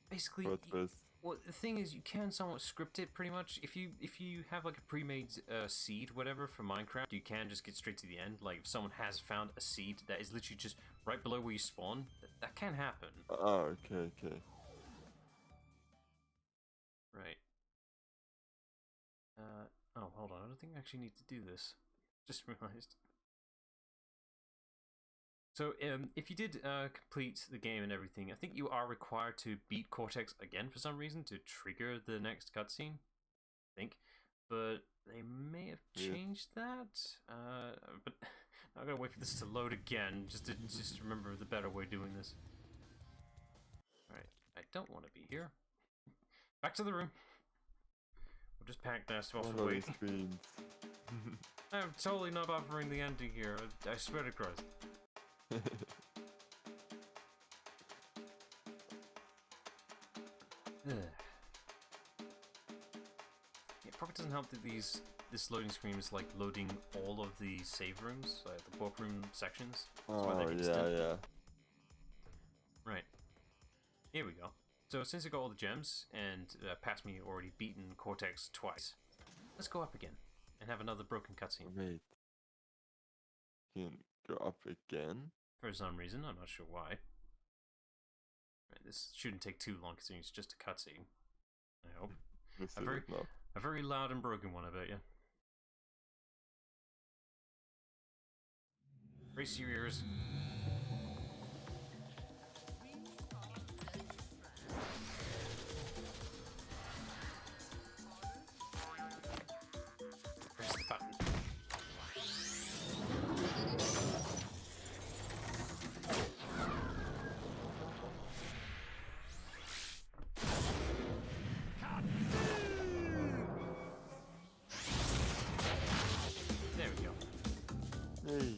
Basically, fortress? well, the thing is, you can somewhat script it pretty much. If you have like a pre-made seed, whatever, for Minecraft, you can just get straight to the end. Like if someone has found a seed that is literally just right below where you spawn, that can happen. Ah, okay. Right. Oh, hold on. I don't think I actually need to do this. Just realized. So, if you did complete the game and everything, I think you are required to beat Cortex again for some reason to trigger the next cutscene. I think, but they may have changed that. But I gotta wait for this to load again just to remember the better way of doing this. All right, I don't want to be here. Back to the room. We'll just pack that stuff One of away. these screens. I'm totally not buffering the ending here. I swear to Christ. Ugh. It probably doesn't help that this loading screen is like loading all of the save rooms, the warp room sections. That's why Oh, they're yeah, instant. yeah. Right. Here we go. So since I got all the gems and past me already beaten Cortex twice, let's go up again and have another broken cutscene. Wait. You can go up again? For some reason, I'm not sure why. Right, this shouldn't take too long considering it's just a cutscene. I hope. Let's see it now. A very loud and broken one, I bet you. Brace your ears. Press the button. There we go. Hey.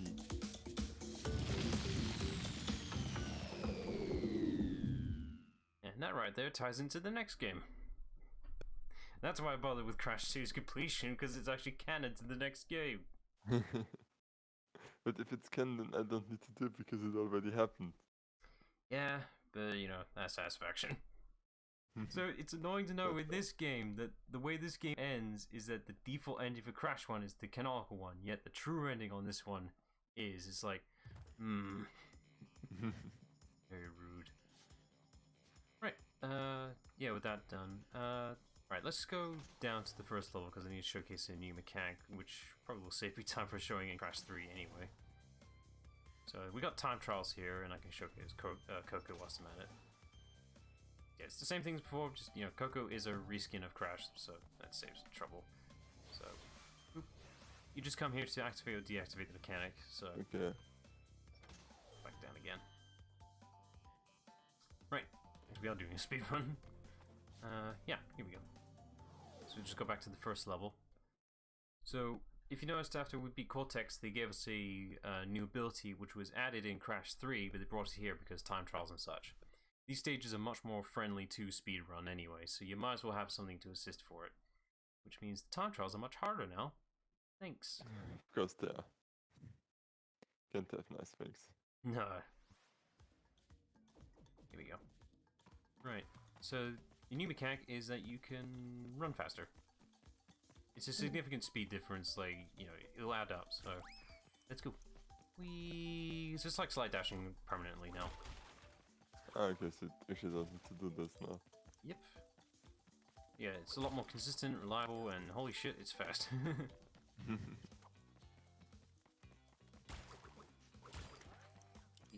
And that right there ties into the next game. That's why I bothered with Crash 2's completion, because it's actually canon to the next game. But if it's canon, I don't need to do it because it already happened. Yeah, but you know, that's satisfaction. So it's annoying to know with this game that the way this game ends is that the default ending for Crash 1 is the canonical one, yet the true ending on this one is, it's like, very rude. Right, yeah, with that done, right, let's go down to the first level because I need to showcase a new mechanic, which probably will save me time for showing in Crash 3 anyway. So we got time trials here, and I can showcase Coco whilst I'm at it. Yeah, it's the same thing as before, just, you know, Coco is a reskin of Crash, so that saves trouble. So, boop. You just come here to activate or deactivate the mechanic, so Okay. back down again. Right, we are doing a speed run. Yeah, here we go. So we just go back to the first level. So, if you noticed after we beat Cortex, they gave us a new ability which was added in Crash 3, but they brought it here because time trials and such. These stages are much more friendly to speedrun anyway, so you might as well have something to assist for it. Which means the time trials are much harder now. Thanks. Of course they are. Can't have nice things. No. Here we go. Right, so your new mechanic is that you can run faster. It's a significant speed difference, like, you know, it'll add up, so let's go. It's just like slide dashing permanently now. I guess it actually doesn't need to do this now. Yep. Yeah, it's a lot more consistent, reliable, and holy shit, it's fast. You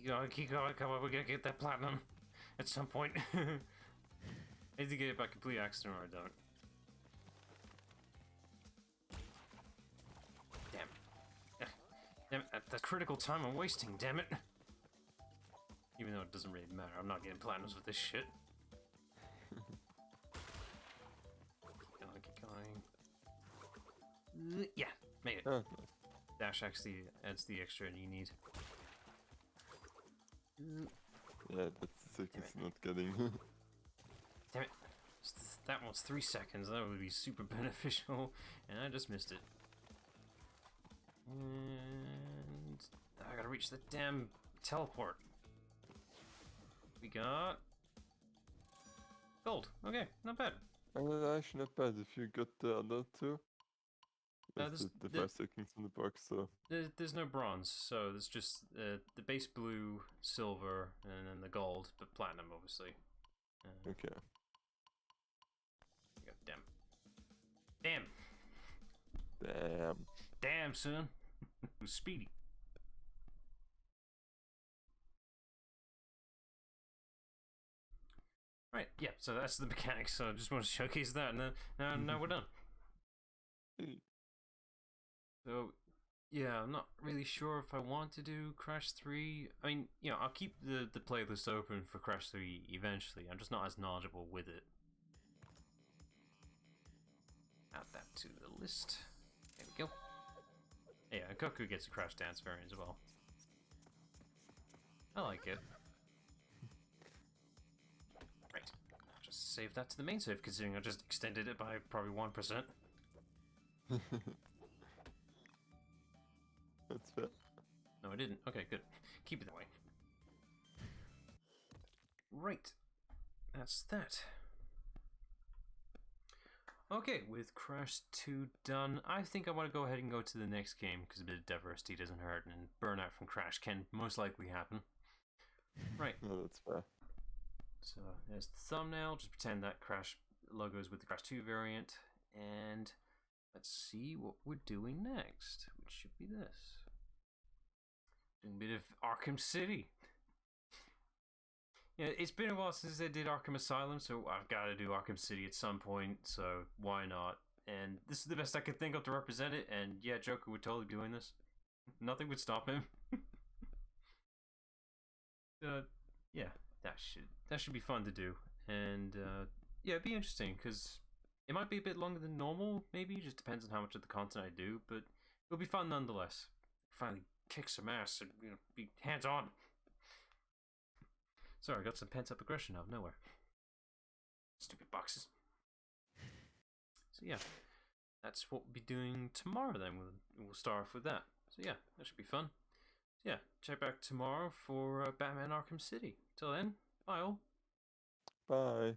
gotta keep going, come on, we're gonna get that platinum at some point. I need to get it by complete accident or I don't. Damn. Damn it, that's critical time I'm wasting, damn it. Even though it doesn't really matter, I'm not getting platinums with this shit. Keep going. Yeah, made it. Oh, nice. Dash actually adds the extra you need. Yeah, that's the sickness not getting. Damn it. That one's 3 seconds, that would be super beneficial, and I just missed it. And I gotta reach the damn teleport. We got gold. Okay, not bad. Actually not bad if you got the other two. That's this- the 5 seconds in the box, so... There's no bronze, so there's just the base blue, silver, and then the gold, but platinum, obviously. Okay. Damn. Damn. Damn. Damn, son. It was speedy. Right, yeah, so that's the mechanics, so I just want to showcase that, and then now we're done. So, yeah, I'm not really sure if I want to do Crash 3. I mean, I'll keep the playlist open for Crash 3 eventually. I'm just not as knowledgeable with it. Add that to the list. There we go. Yeah, and Goku gets a Crash Dance variant as well. I like it. Right. Just save that to the main save, considering I just extended it by probably 1%. That's fair. No, I didn't. Okay, good. Keep it that way. Right. That's that. Okay, with Crash 2 done, I think I want to go ahead and go to the next game, because a bit of diversity doesn't hurt, and burnout from Crash can most likely happen. Right. No, that's fair. So there's the thumbnail. Just pretend that Crash logo is with the Crash 2 variant. And let's see what we're doing next, which should be this. Doing a bit of Arkham City. Yeah, it's been a while since I did Arkham Asylum, so I've got to do Arkham City at some point, so why not? And this is the best I could think of to represent it, and yeah, Joker would totally be doing this. Nothing would stop him. Yeah, that should be fun to do, and yeah, it'd be interesting because it might be a bit longer than normal. Maybe it just depends on how much of the content I do, but it'll be fun nonetheless. Finally, kick some ass and be hands on. Sorry, I got some pent up aggression out of nowhere. Stupid boxes. So yeah, that's what we'll be doing tomorrow. Then we'll start off with that. So yeah, that should be fun. Yeah, check back tomorrow for Batman Arkham City. Till then, bye all. Bye.